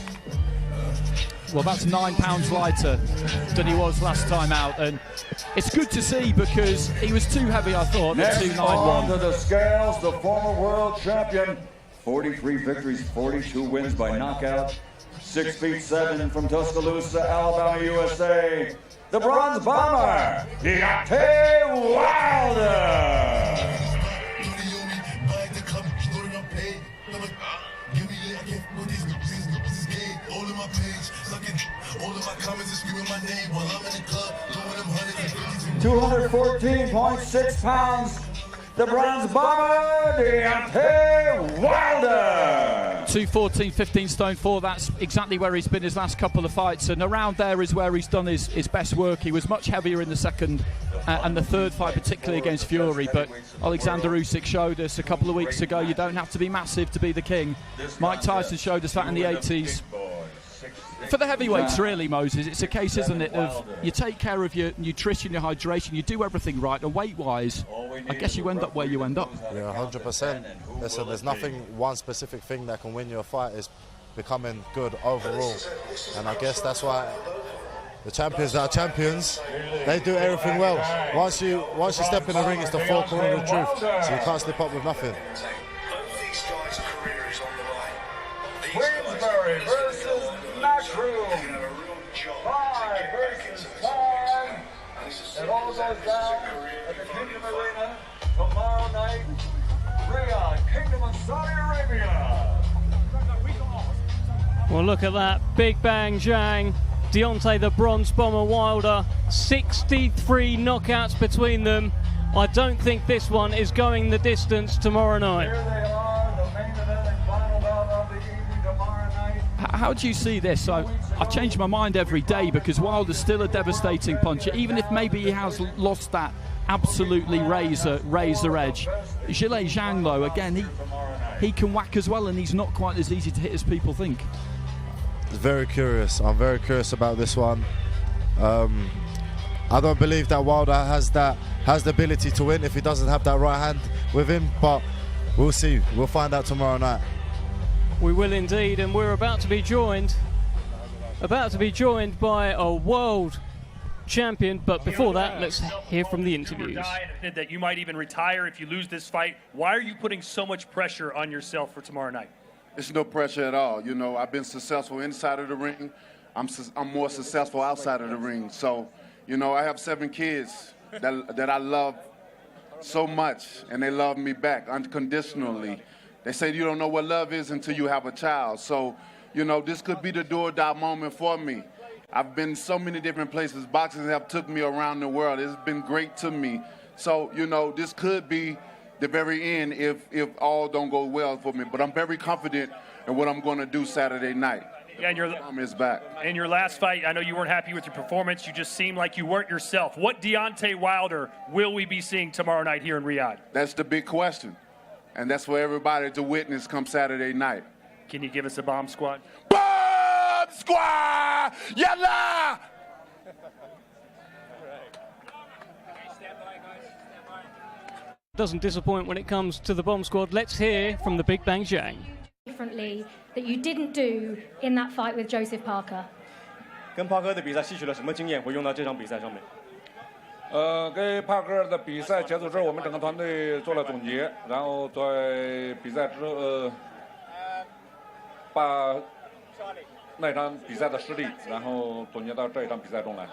Well, that's 9 pounds lighter than he was last time out, and it's good to see because he was too heavy, I thought. Next on to 291. the scales, the former world champion. 43 victories, 42 wins by knockout. 6'7" from Tuscaloosa, Alabama, USA. The Bronze Bomber, Deontay Wilder. All of my comments are screaming my name while I'm in the club, doing them 214.6 pounds. The Bronze Bomber, Deontay Wilder. 214, 15 stone 4. That's exactly where he's been his last couple of fights, and around there is where he's done his best work. He was much heavier in the second and the third fight, particularly against Fury, but Alexander Usyk showed us a couple of weeks ago you don't have to be massive to be the king. Mike Tyson showed us that in the 80s. For the heavyweights, really, Moses, it's a case, isn't it, of you take care of your nutrition, your hydration, you do everything right, and weight-wise, I guess you end up where you end up. Yeah, 100%. Listen, there's nothing, one specific thing that can win you a fight. Is becoming good overall. And I guess that's why the champions that are champions, they do everything well. Once you step in the ring, it's the four corner of the truth. So you can't slip up with nothing. Queensberry versus Matchroom. 5 versus 5. It all goes down at the Kingdom Arena tomorrow night. Riyadh, Kingdom of Saudi Arabia. Well, look at that. Big Bang Zhang, Deontay the Bronze Bomber Wilder. 63 knockouts between them. I don't think this one is going the distance tomorrow night. Here they are, the main event and final bout of the evening tomorrow night. How do you see this? I change my mind every day because Wilder's still a devastating puncher, even if maybe he has lost that absolutely razor edge. Zhile Zhang, though, again, he can whack as well, and he's not quite as easy to hit as people think. Very curious. I'm very curious about this one. I don't believe that Wilder has the ability to win if he doesn't have that right hand with him, but we'll see. We'll find out tomorrow night. We will indeed, and we're about to be joined by a world champion. But before that, let's hear from the interviews. That you might even retire if you lose this fight. Why are you putting so much pressure on yourself for tomorrow night? It's no pressure at all. You know, I've been successful inside of the ring. I'm more successful outside of the ring. So, you know, I have 7 kids that I love so much, and they love me back unconditionally. They say you don't know what love is until you have a child. So, you know, this could be the do-or-die moment for me. I've been so many different places. Boxing have took me around the world. It's been great to me. So, you know, this could be the very end if all don't go well for me. But I'm very confident in what I'm going to do Saturday night. Yeah, is back. In your last fight, I know you weren't happy with your performance. You just seemed like you weren't yourself. What Deontay Wilder will we be seeing tomorrow night here in Riyadh? That's the big question. And that's for everybody to witness come Saturday night. Can you give us a bomb squad? Bomb squad! Yalla! Doesn't disappoint when it comes to the bomb squad. Let's hear from the Big Bang Zhang. Differently that you didn't do in that fight with Joseph Parker. 跟帕克的比赛吸取了什么经验会用到这场比赛上面？跟帕克的比赛结束之后，我们整个团队做了总结，然后在比赛之后，把那场比赛的失利，然后总结到这一场比赛中来。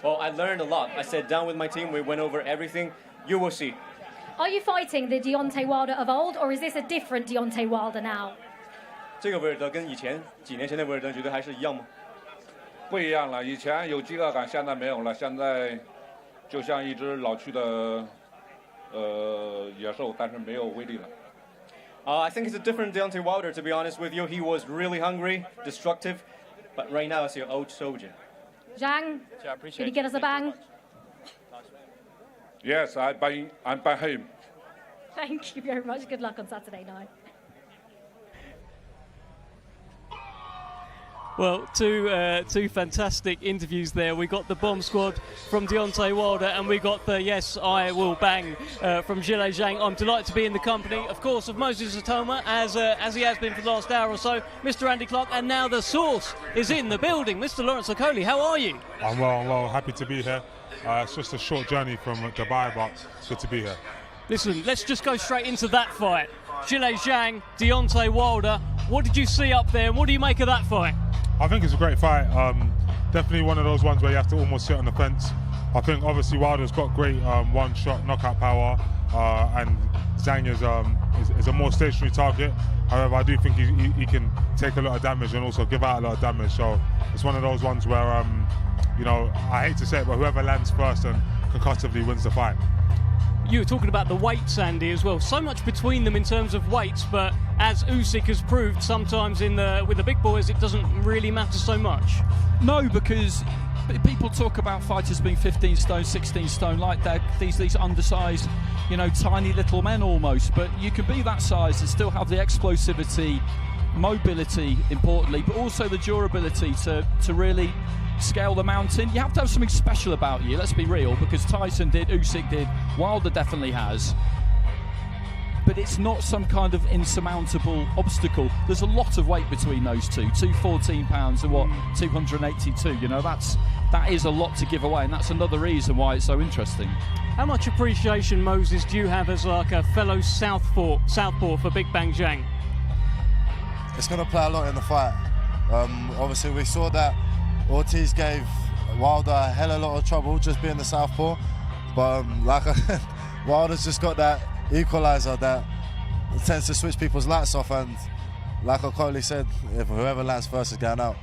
Well, I learned a lot. I sat down with my team. We went over everything. You will see. Are you fighting the Deontay Wilder of old, or is this a different Deontay Wilder now? 这个威尔德跟以前几年前的威尔德觉得还是一样吗？不一样了，以前有饥饿感，现在没有了。现在就像一只老去的野兽，但是没有威力了。I think it's a different Deontay Wilder, to be honest with you. He was really hungry, destructive. but right now as your old soldier. Zhang, can you get us a bang? Yes, I'm by him. Thank you very much. Good luck on Saturday night. Well, two fantastic interviews there. We got the bomb squad from Deontay Wilder, and we got the yes, I will bang from Zhilei Zhang. I'm delighted to be in the company, of course, of Moses Zatoma, as he has been for the last hour or so. Mr. Andy Clark, and now the source is in the building. Mr. Lawrence Okoli, how are you? I'm well. Happy to be here. It's just a short journey from Dubai, but good to be here. Listen, let's just go straight into that fight. Zhilei Zhang, Deontay Wilder. What did you see up there, and what do you make of that fight? I think it's a great fight. Definitely one of those ones where you have to almost sit on the fence. I think obviously Wilder's got great one-shot knockout power, and Zhang is a more stationary target. However, I do think he can take a lot of damage and also give out a lot of damage. So it's one of those ones where, I hate to say it, but whoever lands first and concussively wins the fight. You were talking about the weights, Andy, as well. So much between them in terms of weights, but as Usyk has proved, sometimes with the big boys, it doesn't really matter so much. No, because people talk about fighters being 15 stone, 16 stone, like that. These undersized, tiny little men almost. But you can be that size and still have the explosivity, mobility, importantly, but also the durability to really scale the mountain. You have to have something special about you, let's be real, because Tyson did, Usyk did, Wilder definitely has. But it's not some kind of insurmountable obstacle. There's a lot of weight between those two. 214 pounds and 282. That is a lot to give away, and that's another reason why it's so interesting. How much appreciation, Moses, do you have as like a fellow southpaw for Big Bang Zhang? It's going to play a lot in the fight. Obviously, we saw that Ortiz gave Wilder a hell of a lot of trouble just being the southpaw, but Wilder's just got that equalizer that tends to switch people's lights off, and like Okoli said, if whoever lands first is going out.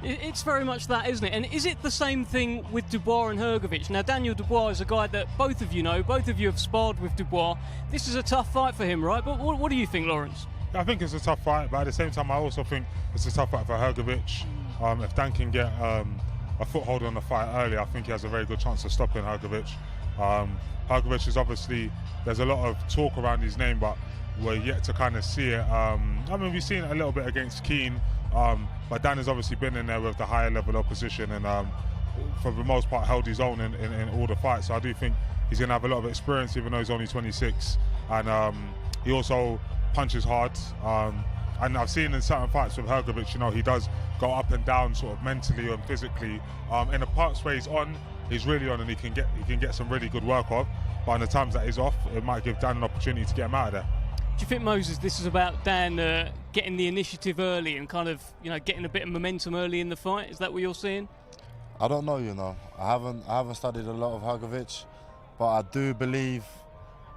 It's very much that, isn't it? And is it the same thing with Dubois and Hrgovic? Now, Daniel Dubois is a guy that both of you know, both of you have sparred with Dubois. This is a tough fight for him, right? But what do you think, Lawrence? I think it's a tough fight, but at the same time, I also think it's a tough fight for Hrgovic. If Dan can get a foothold on the fight early, I think he has a very good chance of stopping Hrgovic. Hrgovic is obviously, there's a lot of talk around his name, but we're yet to kind of see it. We've seen it a little bit against Keane, but Dan has obviously been in there with the higher level opposition and for the most part held his own in all the fights. So I do think he's going to have a lot of experience, even though he's only 26. And he also punches hard. And I've seen in certain fights with Hrgovic, he does go up and down sort of mentally and physically. In the parts where he's on, he's really on, and he can get some really good work off. But in the times that he's off, it might give Dan an opportunity to get him out of there. Do you think, Moses, this is about Dan getting the initiative early and kind of getting a bit of momentum early in the fight? Is that what you're seeing? I don't know, I haven't studied a lot of Hrgovic, but I do believe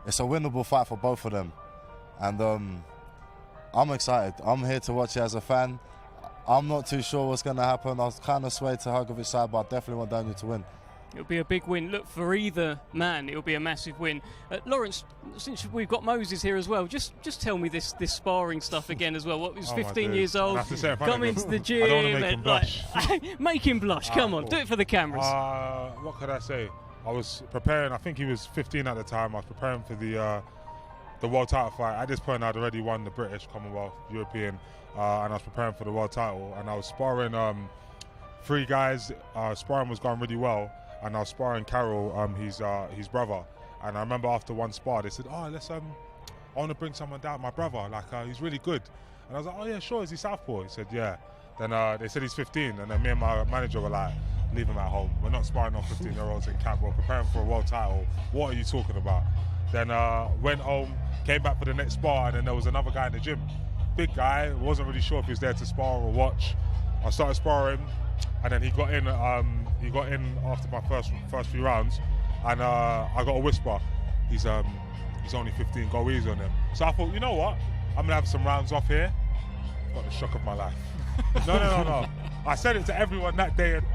it's a winnable fight for both of them, and I'm excited. I'm here to watch it as a fan. I'm not too sure what's going to happen. I was kind of swayed to Hrgovic's side, but I definitely want Daniel to win. It'll be a big win. Look, for either man, it'll be a massive win. Lawrence, since we've got Moses here as well, just tell me this sparring stuff again as well. What, he was 15 years old, come into the gym. I don't want to make him blush. Make him blush, come on, do it for the cameras. What could I say? I was preparing, I think he was 15 at the time. I was preparing for the world title fight. At this point, I'd already won the British, Commonwealth, European, and I was preparing for the world title. And I was sparring 3 guys. Sparring was going really well. And I was sparring Carroll, his brother. And I remember after one spar, they said, I want to bring someone down, my brother, he's really good. And I was like, oh yeah, sure, is he southpaw? He said, yeah. Then they said he's 15, and then me and my manager were like, leave him at home. We're not sparring on 15-year-olds in camp, we're preparing for a world title. What are you talking about? Then went home, came back for the next spar, and then there was another guy in the gym. Big guy, wasn't really sure if he was there to spar or watch. I started sparring, and then he got in after my first few rounds, and I got a whisper, he's only 15, go easy on him. So I thought, you know what, I'm gonna have some rounds off here. Got the shock of my life. No. I said it to everyone that day, and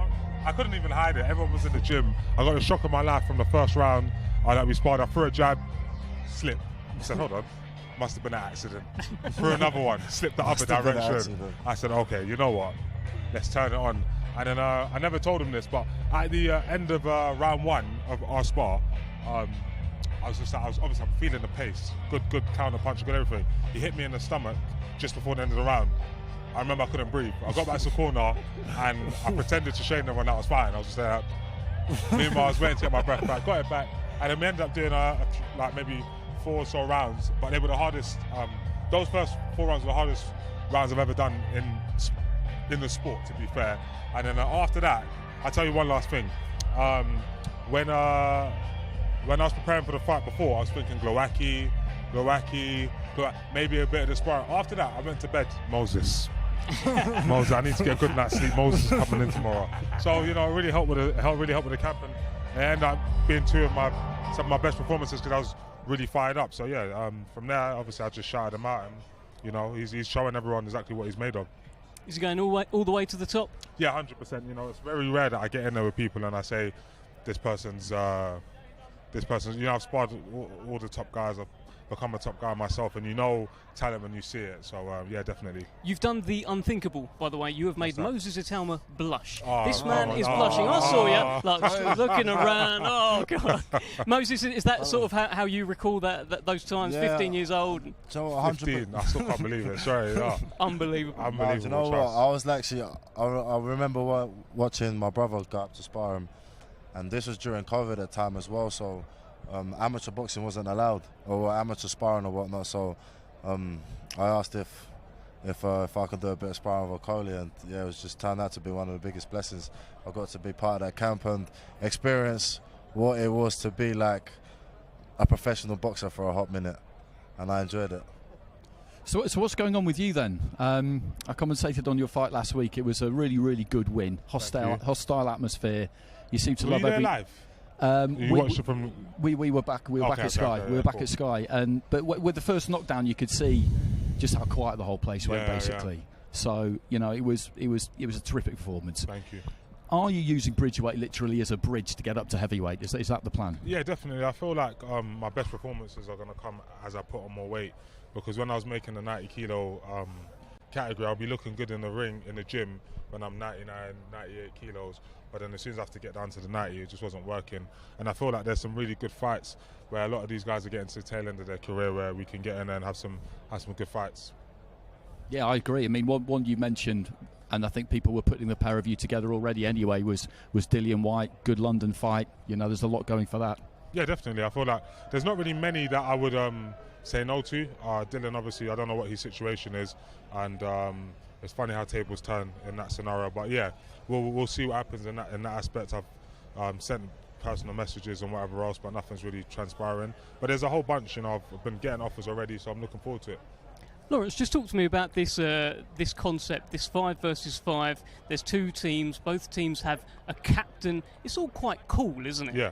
I couldn't even hide it. Everyone was in the gym. I got the shock of my life from the first round that we sparred. I threw a jab, slip. I said, hold on, must have been an accident. Threw another one, slipped the other direction. I said, okay, you know what? let's turn it on. And then I never told him this, but at the end of round 1 of our spar, I was obviously I'm feeling the pace, good counter punch, good everything. He hit me in the stomach just before the end of the round. I remember I couldn't breathe. I got back to the corner and I pretended to shake everyone that was fine. I was just there. Meanwhile, I was waiting to get my breath back, got it back, and then we ended up doing like maybe 4 or so rounds. But they were the hardest. Those first 4 rounds were the hardest rounds I've ever done in the sport, to be fair. And then after that, I'll tell you one last thing. When I was preparing for the fight before, I was thinking Glowacki, maybe a bit of the sparring. After that, I went to bed. Moses, I need to get a good night's sleep. Moses is coming in tomorrow. So it really helped with the camp, and it ended up being some of my best performances because I was really fired up. So yeah, from there, obviously, I just shouted him out, and he's showing everyone exactly what he's made of. Is he going all the way to the top? Yeah, 100%. It's very rare that I get in there with people and I say, this person's. I've sparred all the top guys. I've become a top guy myself, and talent when you see it. So yeah, definitely. You've done the unthinkable, by the way. You have made Moses Italma blush. This man is blushing. I saw you looking around. Oh God, Moses, is that sort of how you recall those times? Yeah. 15 years old. So 15. I still can't believe it. Sorry. Yeah. Unbelievable. Do you know what? I was actually. I remember watching my brother go up to spar him, and this was during COVID at the time as well. So. Amateur boxing wasn't allowed, or amateur sparring or whatnot. So I asked if I could do a bit of sparring with Coley, and yeah, it was just turned out to be one of the biggest blessings. I got to be part of that camp and experience what it was to be like a professional boxer for a hot minute, and I enjoyed it. So what's going on with you then? I commentated on your fight last week. It was a really, really good win. Hostile atmosphere. You seem to love every. Live? We were back. We were back at Sky. We were back at Sky, but with the first knockdown, you could see just how quiet the whole place went. Basically, yeah. So it was a terrific performance. Thank you. Are you using bridgeweight literally as a bridge to get up to heavyweight? Is that the plan? Yeah, definitely. I feel like my best performances are going to come as I put on more weight, because when I was making the 90 kilo category, I'll be looking good in the ring, in the gym, when I'm 99, 98 kilos. But then as soon as I have to get down to the 90, it just wasn't working. And I feel like there's some really good fights where a lot of these guys are getting to the tail end of their career where we can get in there and have some good fights. Yeah, I agree. I mean, one you mentioned, and I think people were putting the pair of you together already anyway, was Dillian Whyte. Good London fight. There's a lot going for that. Yeah, definitely. I feel like there's not really many that I would say no to. Dylan, obviously, I don't know what his situation is, and it's funny how tables turn in that scenario. But yeah, we'll see what happens in that aspect. I've sent personal messages and whatever else, but nothing's really transpiring. But there's a whole bunch, I've been getting offers already, so I'm looking forward to it. Lawrence, just talk to me about this concept, this 5 versus 5. There's 2 teams. Both teams have a captain. It's all quite cool, isn't it? Yeah.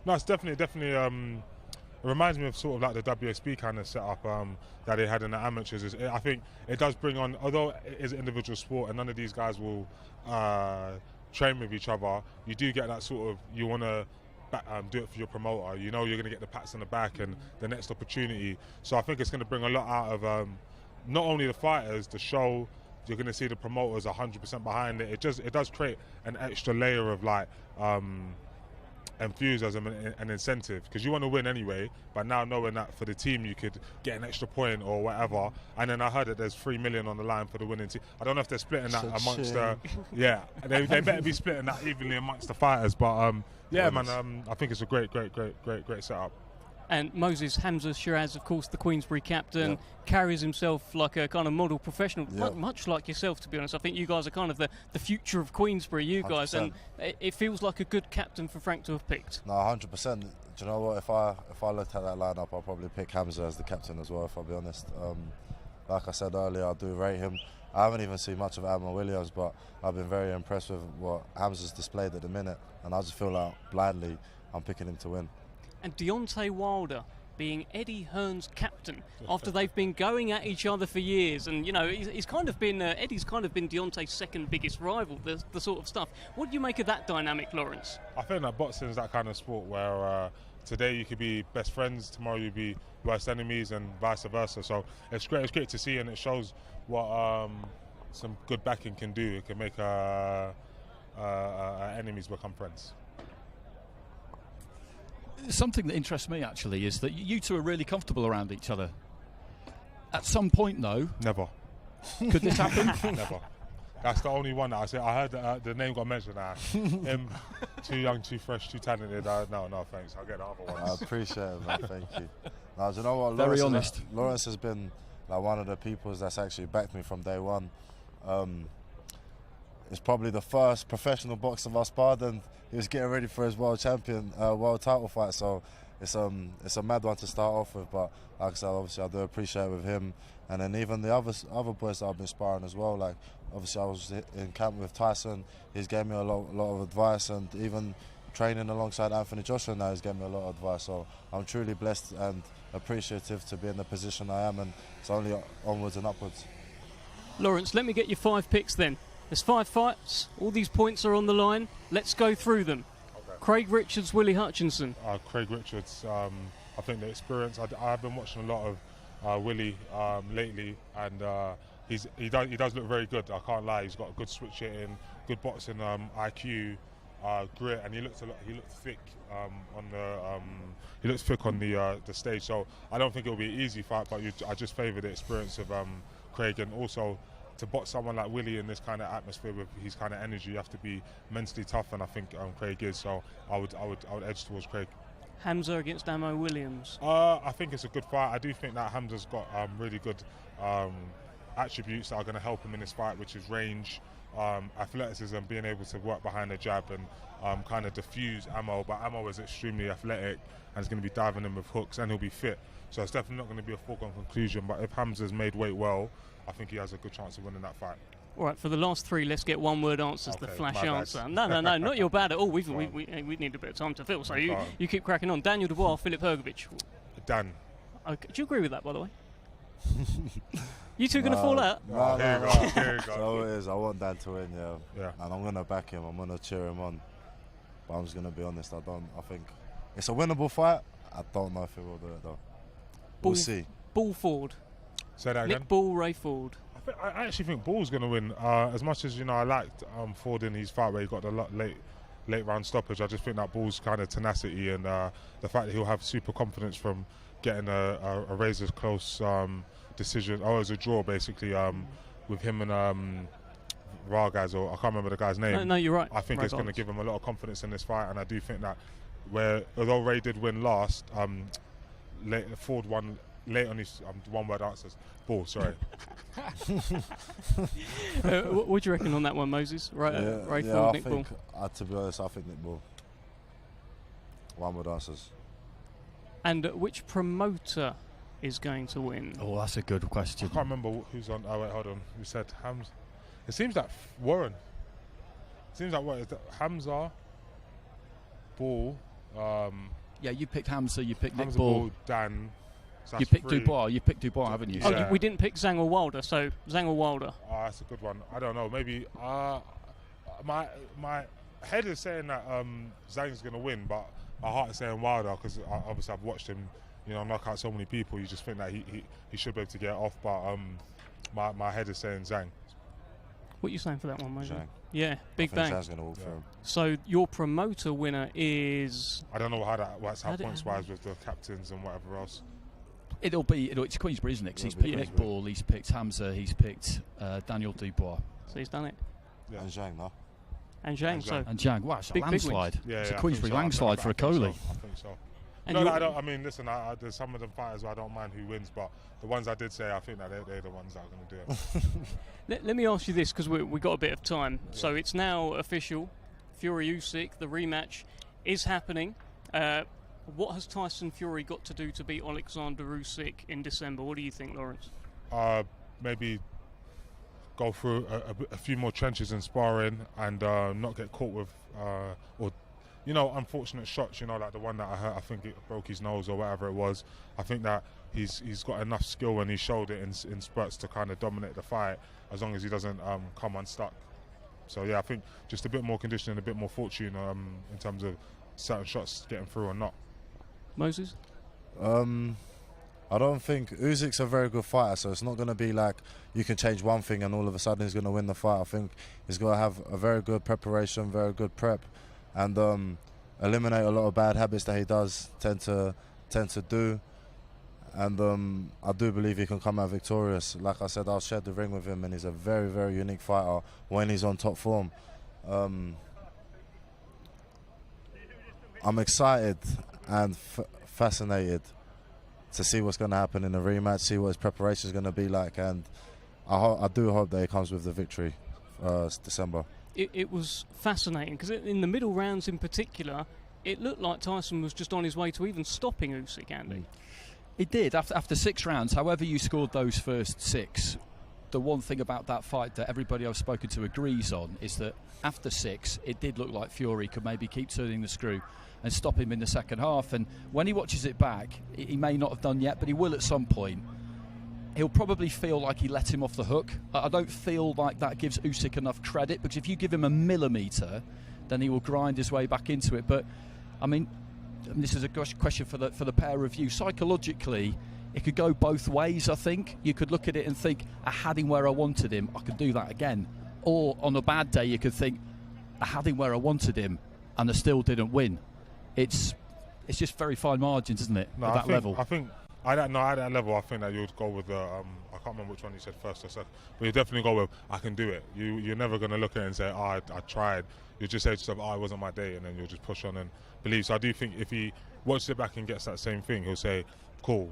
No, it's definitely. It reminds me of sort of like the WSB kind of setup that they had in the amateurs. I think it does bring on, although it is an individual sport and none of these guys will train with each other, you do get that sort of, you want to do it for your promoter. You're going to get the pats on the back and the next opportunity. So I think it's going to bring a lot out of not only the fighters, the show. You're going to see the promoters 100% behind it. It does create an extra layer of like enthusiasm and incentive, because you want to win anyway, but now knowing that for the team you could get an extra point or whatever. And then I heard that there's 3 million on the line for the winning team. I don't know if they're splitting that amongst they better be splitting that evenly amongst the fighters, but yeah, man, I think it's a great setup. And Moses Hamza Shiraz, of course, the Queensberry captain, carries himself like a kind of model professional, much like yourself, to be honest. I think you guys are kind of the future of Queensberry, you guys, 100%. And it feels like a good captain for Frank to have picked. No, 100%. Do you know what? If I looked at that lineup, I'll probably pick Hamza as the captain as well, if I'll be honest. Like I said earlier, I do rate him. I haven't even seen much of Admiral Williams, but I've been very impressed with what Hamza's displayed at the minute, and I just feel like blindly I'm picking him to win. And Deontay Wilder being Eddie Hearn's captain after they've been going at each other for years, and he's kind of been Eddie's kind of been Deontay's second biggest rival, the sort of stuff. What do you make of that dynamic, Lawrence? I think that boxing is that kind of sport where today you could be best friends, tomorrow you be worst enemies, and vice versa. So it's great to see, and it shows what some good backing can do. It can make enemies become friends. Something that interests me actually is that you two are really comfortable around each other. At some point, though, never. Could this happen? Never. That's the only one that I said. I heard the name got mentioned. Him, too young, too fresh, too talented. No, thanks. I'll get the other ones. I appreciate it, man. Thank you. Now, do you know what? Very honest. Lawrence has been like one of the people that's actually backed me from day one. It's probably the first professional boxer I've sparred, and he was getting ready for his world title fight. So it's a mad one to start off with. But like I said, obviously I do appreciate it with him, and then even the other boys that I've been sparring as well. Like obviously I was in camp with Tyson. He's gave me a lot of advice, and even training alongside Anthony Joshua now, he's given me a lot of advice. So I'm truly blessed and appreciative to be in the position I am, and it's only onwards and upwards. Lawrence, let me get your 5 picks then. There's 5 fights, all these points are on the line. Let's go through them. Okay. Craig Richards, Willie Hutchinson. Craig Richards, I think the experience, I've been watching a lot of Willie lately, and he does look very good, I can't lie. He's got a good switch hitting, good boxing IQ, grit, and he looked thick on the stage. So I don't think it'll be an easy fight, but I just favour the experience of Craig, and also to box someone like Willie in this kind of atmosphere with his kind of energy, you have to be mentally tough, and I think Craig is. So I would edge towards Craig. Hamza against Amo Williams. I think it's a good fight. I do think that Hamza's got really good attributes that are going to help him in this fight, which is range, athleticism, being able to work behind the jab and kind of diffuse Amo. But Amo is extremely athletic and is going to be diving in with hooks, and he'll be fit. So it's definitely not going to be a foregone conclusion. But if Hamza's made weight well, I think he has a good chance of winning that fight. All right, for the last 3, let's get one-word answers. Okay, the flash answer. No, not your bad at all. We need a bit of time to fill, so you keep cracking on. Daniel Dubois, Filip Hrgovic. Dan. Okay. Do you agree with that, by the way? You two going to fall out? No. Here you go. So it is. I want Dan to win, yeah. And I'm going to back him. I'm going to cheer him on. But I'm just going to be honest. I think it's a winnable fight. I don't know if he will do it, though. We'll see. Ball Ford. Say that again? Nick Ball, Ray Ford. I actually think Ball's going to win. As much as I liked Ford in his fight where he got the late round stoppage, I just think that Ball's kind of tenacity and the fact that he'll have super confidence from getting a razor close decision. Oh, it was a draw basically with him and Vargas, or I can't remember the guy's name. No, you're right. I think it's going to give him a lot of confidence in this fight, and I do think that although Ray did win last, Ford won late on his one-word answers. Ball, sorry. What do you reckon on that one, Moses? Ray Ford, Nick Ball? To be honest, I think Nick Ball. One-word answers. And which promoter is going to win? Oh, that's a good question. I can't remember who's on. Oh, wait, hold on. Who said Hamza? It seems like Warren. It seems like what is that? Hamza, Ball. Yeah, you picked Hamza, you picked Hamza, Nick Ball. Dan. So you picked Dubois. You picked Dubois, haven't you? Oh, we didn't pick Zhang or Wilder, so Zhang or Wilder. Oh, that's a good one. I don't know. Maybe my head is saying that Zhang's going to win, but my heart is saying Wilder because obviously I've watched him, knock out so many people. You just think that he should be able to get it off, but my head is saying Zhang. What are you saying for that one, mate? Zhang. Yeah, Big Bang. Zhang's going to walk through him. So your promoter winner is... I don't know how that works out points-wise with the captains and whatever else. It's Queensberry, isn't it? 'Cause he's picked Nick Ball, he's picked Hamza, he's picked Daniel Dubois. So he's done it. Yeah. And Zhang, no? And Zhang, wow, it's a big landslide. It's a Queensberry landslide for a Coley. I think so. And I don't. I mean, listen. There's some of them fighters where I don't mind who wins, but the ones I did say, I think that they're the ones that are going to do it. Let me ask you this, because we got a bit of time. Yeah. So it's now official. Fury Usyk, the rematch is happening. What has Tyson Fury got to do to beat Alexander Usyk in December? What do you think, Lawrence? Maybe go through a few more trenches in sparring and not get caught with unfortunate shots, like the one that I heard, I think it broke his nose or whatever it was. I think that he's got enough skill and he showed it in spurts to kind of dominate the fight as long as he doesn't come unstuck. So yeah, I think just a bit more conditioning, a bit more fortune in terms of certain shots getting through or not. Moses? I I don't think Usyk's a very good fighter, so it's not going to be like you can change one thing and all of a sudden he's going to win the fight. I think he's going to have a very good preparation, very good prep, and eliminate a lot of bad habits that he does tend to do. And I do believe he can come out victorious. Like I said, I'll share the ring with him, and he's a very, very unique fighter when he's on top form. I'm excited and fascinated to see what's going to happen in the rematch, see what his preparation is going to be like, and I do hope that he comes with the victory December. It was fascinating because in the middle rounds in particular, it looked like Tyson was just on his way to even stopping Usyk, Andy. It did after 6 rounds. However you scored those first 6, the one thing about that fight that everybody I've spoken to agrees on is that after 6, it did look like Fury could maybe keep turning the screw and stop him in the second half. And when he watches it back, he may not have done yet, but he will at some point. He'll probably feel like he let him off the hook. I don't feel like that gives Usyk enough credit, because if you give him a millimetre, then he will grind his way back into it. But I mean, this is a question for the pair of you. Psychologically, it could go both ways, I think. You could look at it and think, I had him where I wanted him, I could do that again. Or on a bad day, you could think, I had him where I wanted him, and I still didn't win. It's just very fine margins, isn't it, at that level? I think at that level, I think that you'd go with the, I can't remember which one you said first or second, but you definitely go with, I can do it. You're never going to look at it and say, I tried. You just say to yourself, it wasn't my day, and then you'll just push on and believe. So I do think if he watches it back and gets that same thing, he'll say, cool,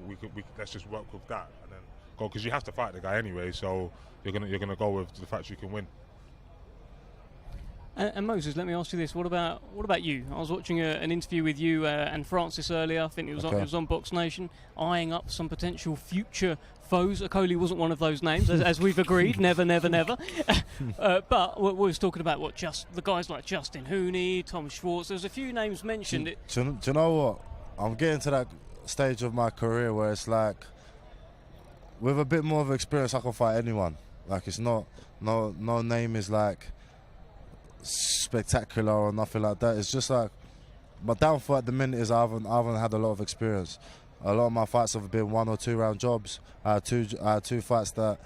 let's just work with that and then go, because you have to fight the guy anyway, so you're gonna go with the fact you can win. And Moses, let me ask you this: what about you? I was watching an interview with you and Francis earlier. I think it was on Box Nation, eyeing up some potential future foes. Okoli wasn't one of those names, as we've agreed. Never. But we was talking about the guys like Justin Hooney, Tom Schwartz. There's a few names mentioned. Do you know what? I'm getting to that stage of my career where it's like, with a bit more of experience, I can fight anyone. Like, it's not no name is like spectacular or nothing like that. It's just like, my downfall at the minute is I haven't had a lot of experience. A lot of my fights have been 1 or 2 round jobs. I had two fights that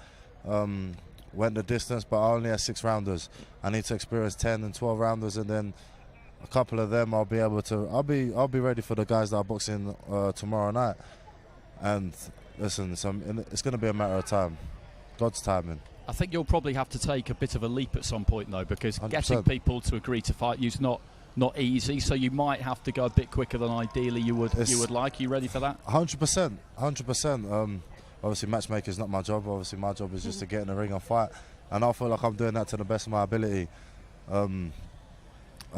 went the distance, but I only had 6 rounders. I need to experience 10 and 12 rounders, and then a couple of them I'll be ready for the guys that are boxing tomorrow night. And listen, it's going to be a matter of time, God's timing. I think you'll probably have to take a bit of a leap at some point, though, because 100%. Getting people to agree to fight you is not easy. So you might have to go a bit quicker than ideally you would like. Are you ready for that? 100%. Obviously, matchmaking is not my job. Obviously, my job is just to get in the ring and fight, and I feel like I'm doing that to the best of my ability. I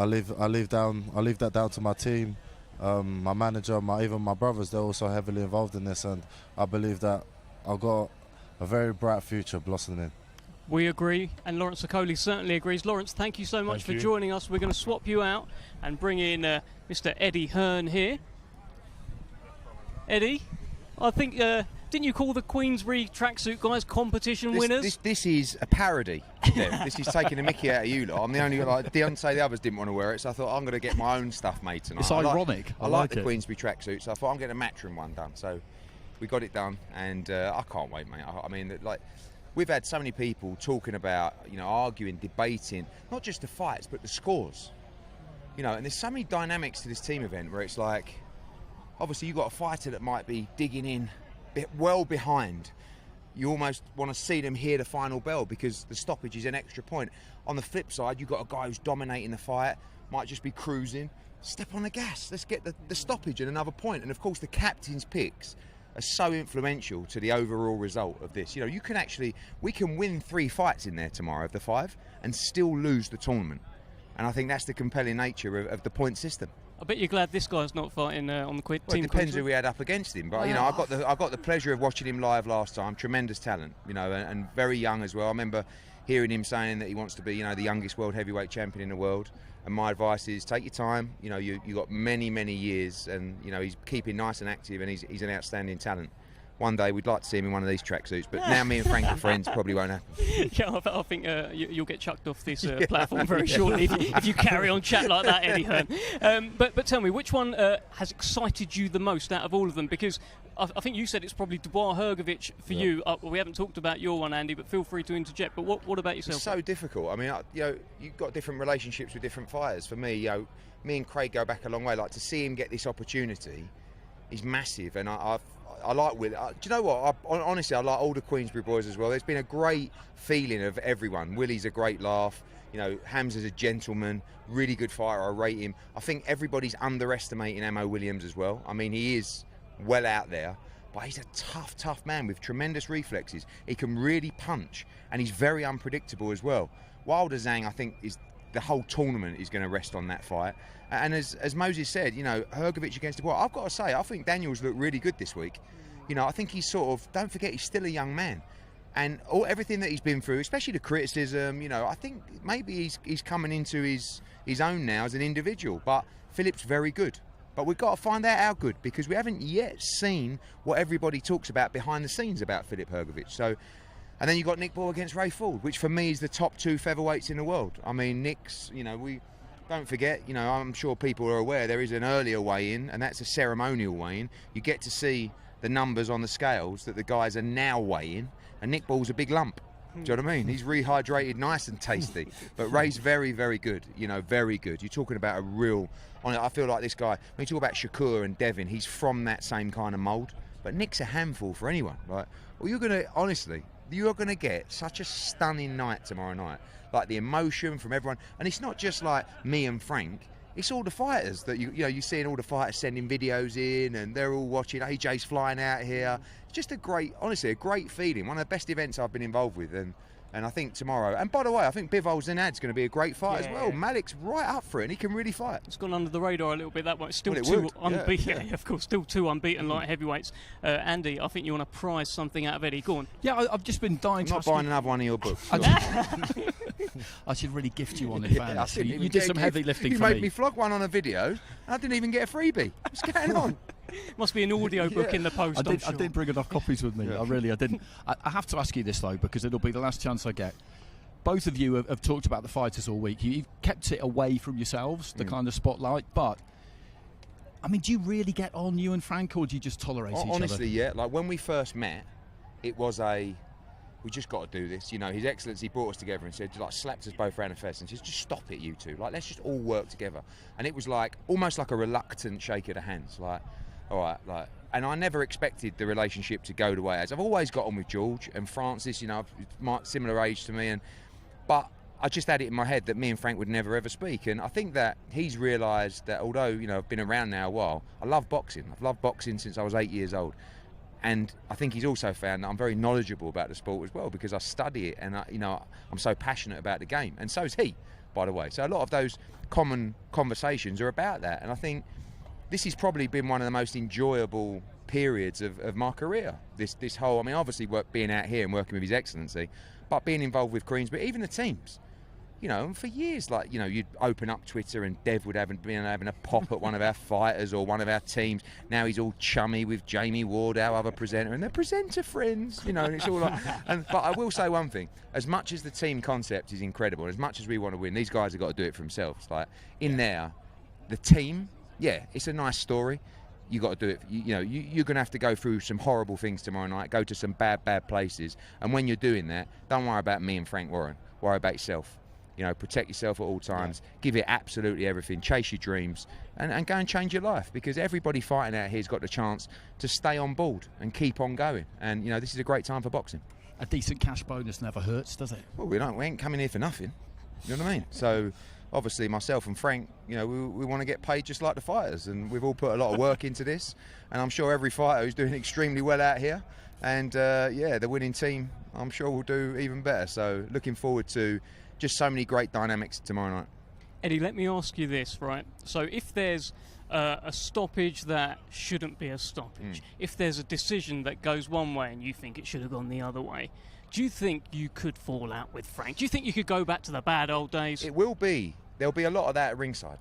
leave that down to my team, my manager, even my brothers. They're also heavily involved in this, and I believe that I've got a very bright future blossoming. We agree, and Lawrence Okoli certainly agrees. Lawrence, thank you so much for joining us. We're going to swap you out and bring in Mr. Eddie Hearn here. Eddie, I think, didn't you call the Queensberry tracksuit guys competition winners? This is a parody. This is taking a mickey out of you lot. I'm the only, like Deontay, the others didn't want to wear it, so I thought I'm going to get my own stuff made tonight. It's ironic. I like the Queensberry tracksuit, so I thought I'm getting a Matchroom one done. So we got it done, and I can't wait, mate. I mean, like, we've had so many people talking about, arguing, debating, not just the fights, but the scores. And there's so many dynamics to this team event where it's like, obviously you've got a fighter that might be digging in well behind. You almost want to see them hear the final bell because the stoppage is an extra point. On the flip side, you've got a guy who's dominating the fight, might just be cruising. Step on the gas, let's get the stoppage and another point. And of course, the captain's picks are so influential to the overall result of this. We can win 3 fights in there tomorrow of the 5 and still lose the tournament. And I think that's the compelling nature of the point system. I bet you're glad this guy's not fighting on the team. Well, it depends who we had up against him, but I got the pleasure of watching him live last time. Tremendous talent, and very young as well. I remember hearing him saying that he wants to be, the youngest world heavyweight champion in the world. And my advice is take your time. You got many years, and he's keeping nice and active, and he's an outstanding talent. one day we'd like to see him in one of these tracksuits, but now me and Frank are friends, probably won't happen. Yeah, I think you'll get chucked off this platform very shortly if you carry on chat like that, Eddie Hearn. But tell me, which one has excited you the most out of all of them? Because I think you said it's probably Dubois Hrgovic for you. We haven't talked about your one, Andy, but feel free to interject. But what about yourself? It's so difficult. I mean, you've got different relationships with different fighters. For me, me and Craig go back a long way. Like, to see him get this opportunity is massive, and I like Will. Do you know what? Honestly, I like all the Queensberry boys as well. There's been a great feeling of everyone. Willie's a great laugh. Hamza's a gentleman, really good fighter. I rate him. I think everybody's underestimating Ammo Williams as well. I mean, he is well out there, but he's a tough man with tremendous reflexes. He can really punch, and he's very unpredictable as well. Wilder Zhang, I think, is the whole tournament is going to rest on that fight. And as Moses said, Hrgovic against Dubois, I've got to say, I think Daniel's looked really good this week. I think he's don't forget, he's still a young man. And everything that he's been through, especially the criticism, I think maybe he's coming into his own now as an individual. But Philip's very good. But we've got to find out how good, because we haven't yet seen what everybody talks about behind the scenes about Filip Hrgovic. So, and then you've got Nick Ball against Ray Ford, which for me is the top 2 featherweights in the world. I mean, Nick's, we don't forget, I'm sure people are aware there is an earlier weigh-in, and that's a ceremonial weigh-in. You get to see the numbers on the scales that the guys are now weighing, and Nick Ball's a big lump. Do you know what I mean? He's rehydrated, nice and tasty. But Ray's very, very good. Very good. You're talking about a real... I feel like this guy, when you talk about Shakur and Devin, he's from that same kind of mould. But Nick's a handful for anyone, right? Well, you're going to get such a stunning night tomorrow night. Like, the emotion from everyone. And it's not just like me and Frank. It's all the fighters that you're seeing all the fighters sending videos in, and they're all watching. AJ's flying out here. It's just a great feeling. One of the best events I've been involved with, and I think tomorrow. And by the way, I think Bivol Zenad's going to be a great fight as well. Malik's right up for it, and he can really fight. It's gone under the radar a little bit, that one. It's still two unbeaten. Yeah, of course, still 2 unbeaten light heavyweights. Andy, I think you want to prize something out of Eddie. Go on. Yeah, I've just been dying to ask you. I'm not buying another one of your books. I should really gift you one in fairness. You did some heavy lifting for me. You made me flog one on a video, and I didn't even get a freebie. What's going on? Must be an audio book in the post. I didn't bring enough copies with me. I didn't. I have to ask you this, though, because it'll be the last chance I get. Both of you have talked about the fighters all week. You've kept it away from yourselves, the kind of spotlight. But, I mean, do you really get on, you and Frank, or do you just tolerate each other? Honestly, yeah. Like, when we first met, it was we just got to do this. His Excellency brought us together and said, slapped us both around the face and said, just stop it, you two. Like, let's just all work together. And it was almost like a reluctant shake of the hands. Like, all right, and I never expected the relationship to go the way it has. I've always got on with George and Francis, similar age to me, but I just had it in my head that me and Frank would never ever speak. And I think that he's realised that although, I've been around now a while, I love boxing. I've loved boxing since I was 8 years old. And I think he's also found that I'm very knowledgeable about the sport as well, because I study it and I'm so passionate about the game. And so is he, by the way. So a lot of those common conversations are about that. And I think this has probably been one of the most enjoyable periods of my career. This whole, obviously being out here and working with His Excellency, but being involved with Queensberry, even the teams. For years, you'd open up Twitter and Dev would have been having a pop at one of our fighters or one of our teams. Now he's all chummy with Jamie Ward, our other presenter, and they're presenter friends, and it's all like. But I will say one thing: as much as the team concept is incredible, and as much as we want to win, these guys have got to do it for themselves. Like in there, the team, it's a nice story. You got to do it. You're going to have to go through some horrible things tomorrow night. Go to some bad places, and when you're doing that, don't worry about me and Frank Warren. Worry about yourself. Protect yourself at all times. Give it absolutely everything. Chase your dreams and go and change your life, because everybody fighting out here's got the chance to stay on board and keep on going. And, this is a great time for boxing. A decent cash bonus never hurts, does it? Well, we ain't coming here for nothing. You know what I mean? So, obviously, myself and Frank, we want to get paid just like the fighters. And we've all put a lot of work into this. And I'm sure every fighter is doing extremely well out here. And, the winning team, I'm sure will do even better. So, looking forward to just so many great dynamics tomorrow night. Eddie, let me ask you this, right? So if there's a stoppage that shouldn't be a stoppage, if there's a decision that goes one way and you think it should have gone the other way, do you think you could fall out with Frank? Do you think you could go back to the bad old days? It will be. There'll be a lot of that at ringside.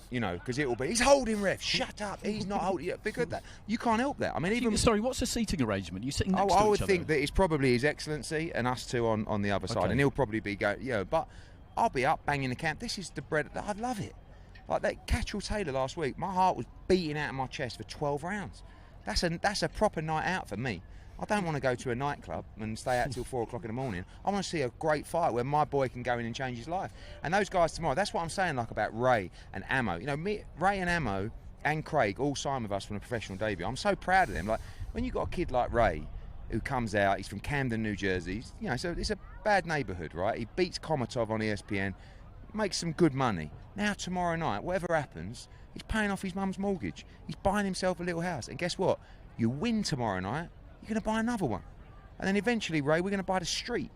you know, because it will be, he's holding ref, shut up, he's not holding, yeah, because that, you can't help that. I mean, even... Sorry, what's the seating arrangement? You sitting next to each I other? would think that it's probably His Excellency and us two on the other side, Okay. and he'll probably be going, yeah, but I'll be up banging the camp. This is the bread, I love it. Like that Catchall Taylor last week, my heart was beating out of my chest for 12 rounds. That's a proper night out for me. I don't want to go to a nightclub and stay out till 4 o'clock in the morning. I want to see a great fight where my boy can go in and change his life. And those guys tomorrow, that's what I'm saying, like about Ray and Ammo. You know, Ray and Ammo and Craig all signed with us from a professional debut. I'm so proud of them. Like, when you got a kid like Ray who comes out, he's from Camden, New Jersey. You know, so it's a bad neighbourhood, right? He beats Komatov on ESPN, makes some good money. Now tomorrow night, whatever happens, he's paying off his mum's mortgage. He's buying himself a little house. And guess what? You win tomorrow night, you're going to buy another one. And then eventually, Ray, we're going to buy the street.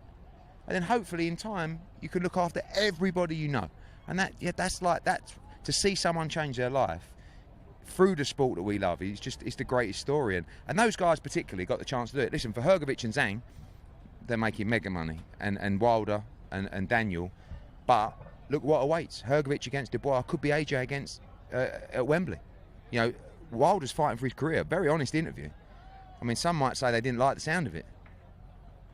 And then hopefully in time, you can look after everybody you know. And that's to see someone change their life through the sport that we love, it's the greatest story. And those guys particularly got the chance to do it. Listen, for Hrgovic and Zhang, they're making mega money. And Wilder and Daniel. But look what awaits. Hrgovic against Dubois could be AJ against at Wembley. You know, Wilder's fighting for his career. Very honest interview. I mean, some might say they didn't like the sound of it,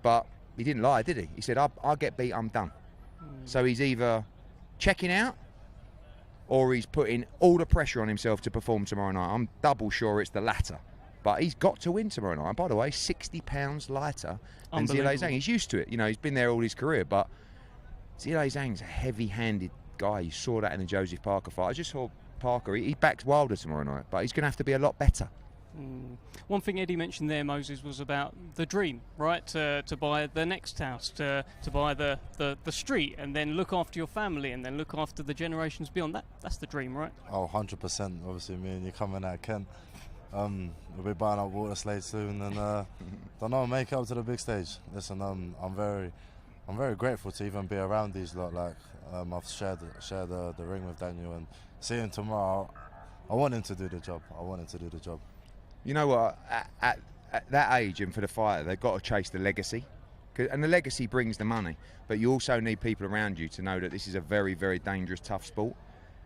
but he didn't lie, did he? He said, I'll get beat, I'm done. So he's either checking out or he's putting all the pressure on himself to perform tomorrow night. I'm double sure it's the latter. But he's got to win tomorrow night. And by the way, 60 pounds lighter than Zhilei Zhang. He's used to it. You know, he's been there all his career, but Zhilei Zhang's a heavy-handed guy. You saw that in the Joseph Parker fight. I just saw Parker. He backs Wilder tomorrow night, but he's going to have to be a lot better. One thing Eddie mentioned there, Moses, was about the dream, right? To buy the next house, to buy the street, and then look after your family, and then look after the generations beyond. That's the dream, right? Oh, 100%. Obviously, me and you coming out of Kent. We'll be buying up Water Slade soon, and don't know, make it up to the big stage. Listen, I'm very grateful to even be around these lot. Like, I've shared the ring with Daniel, and seeing tomorrow, I want him to do the job. You know what? At that age and for the fighter, they've got to chase the legacy. And the legacy brings the money. But you also need people around you to know that this is a very, very dangerous, tough sport.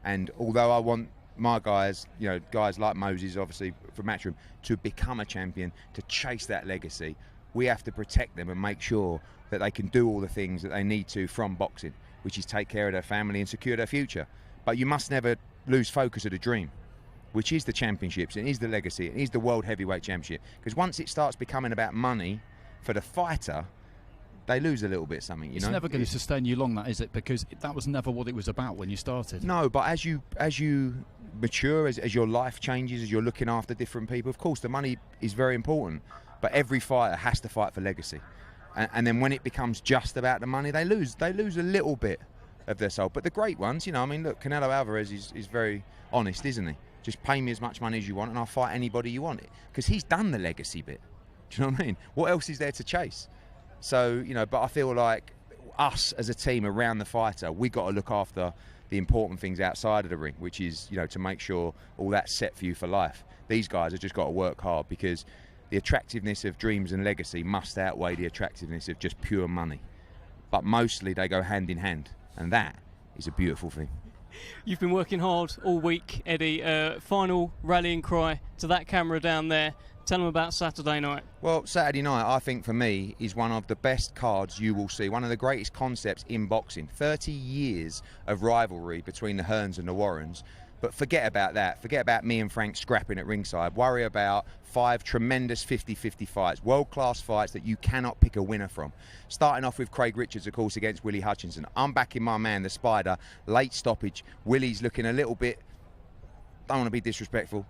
And although I want my guys, you know, guys like Moses, obviously, from Matchroom, to become a champion, to chase that legacy, we have to protect them and make sure that they can do all the things that they need to from boxing, which is take care of their family and secure their future. But you must never lose focus of the dream, which is the championships, it is the legacy, it is the World Heavyweight Championship. Because once it starts becoming about money for the fighter, they lose a little bit something, you know. It's never going to sustain you long, that, is it? Because that was never what it was about when you started. No, but as you mature, as your life changes, as you're looking after different people, of course the money is very important, but every fighter has to fight for legacy. And then when it becomes just about the money, they lose a little bit of their soul. But the great ones, you know, I mean, look, Canelo Alvarez is very honest, isn't he? Just pay me as much money as you want and I'll fight anybody you want. Because he's done the legacy bit. Do you know what I mean? What else is there to chase? So, you know, but I feel like us as a team around the fighter, we got to look after the important things outside of the ring, which is, you know, to make sure all that's set for you for life. These guys have just got to work hard because the attractiveness of dreams and legacy must outweigh the attractiveness of just pure money. But mostly they go hand in hand, and that is a beautiful thing. You've been working hard all week, Eddie. Final rallying cry to that camera down there. Tell them about Saturday night. Well, Saturday night, I think for me, is one of the best cards you will see. One of the greatest concepts in boxing. 30 years of rivalry between the Hearns and the Warrens. But forget about that. Forget about me and Frank scrapping at ringside. Worry about 5 tremendous 50-50 fights. World-class fights that you cannot pick a winner from. Starting off with Craig Richards, of course, against Willie Hutchinson. I'm backing my man, the Spider. Late stoppage. Willie's looking a little bit, don't want to be disrespectful,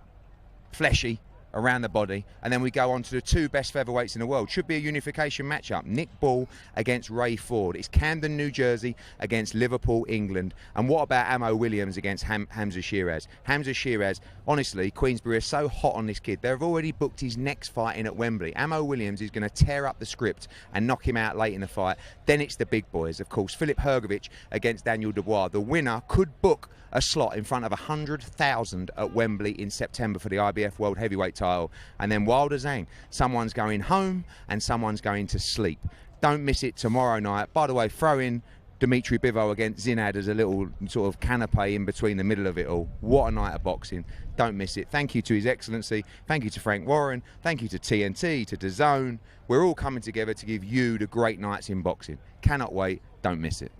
fleshy around the body, and then we go on to the 2 best featherweights in the world. Should be a unification matchup. Nick Ball against Ray Ford. It's Camden, New Jersey against Liverpool, England. And what about Ammo Williams against Hamza Shiraz? Hamza Shiraz, honestly, Queensberry are so hot on this kid. They've already booked his next fight in at Wembley. Ammo Williams is going to tear up the script and knock him out late in the fight. Then it's the big boys, of course. Philip Hrgovic against Daniel Dubois. The winner could book a slot in front of 100,000 at Wembley in September for the IBF World Heavyweight title. And then Wilder Zhang. Someone's going home and someone's going to sleep. Don't miss it tomorrow night. By the way, throw in Dimitri Bivol against Zinad as a little sort of canapé in between the middle of it all. What a night of boxing. Don't miss it. Thank you to His Excellency. Thank you to Frank Warren. Thank you to TNT, to DAZN. We're all coming together to give you the great nights in boxing. Cannot wait. Don't miss it.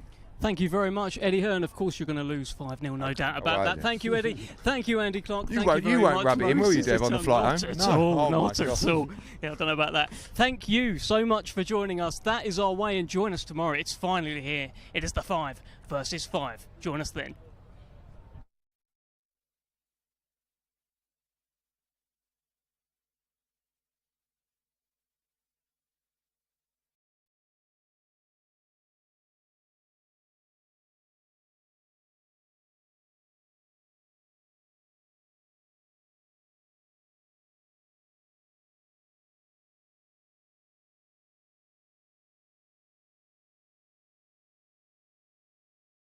Thank you very much, Eddie Hearn. Of course, you're going to lose 5-0, no doubt about that. Thank you, Eddie. Thank you, Andy Clark. You won't rub it in, will you, Dev, on the flight home? Not at all. Yeah, I don't know about that. Thank you so much for joining us. That is our way, and join us tomorrow. It's finally here. It is the 5 versus 5. Join us then.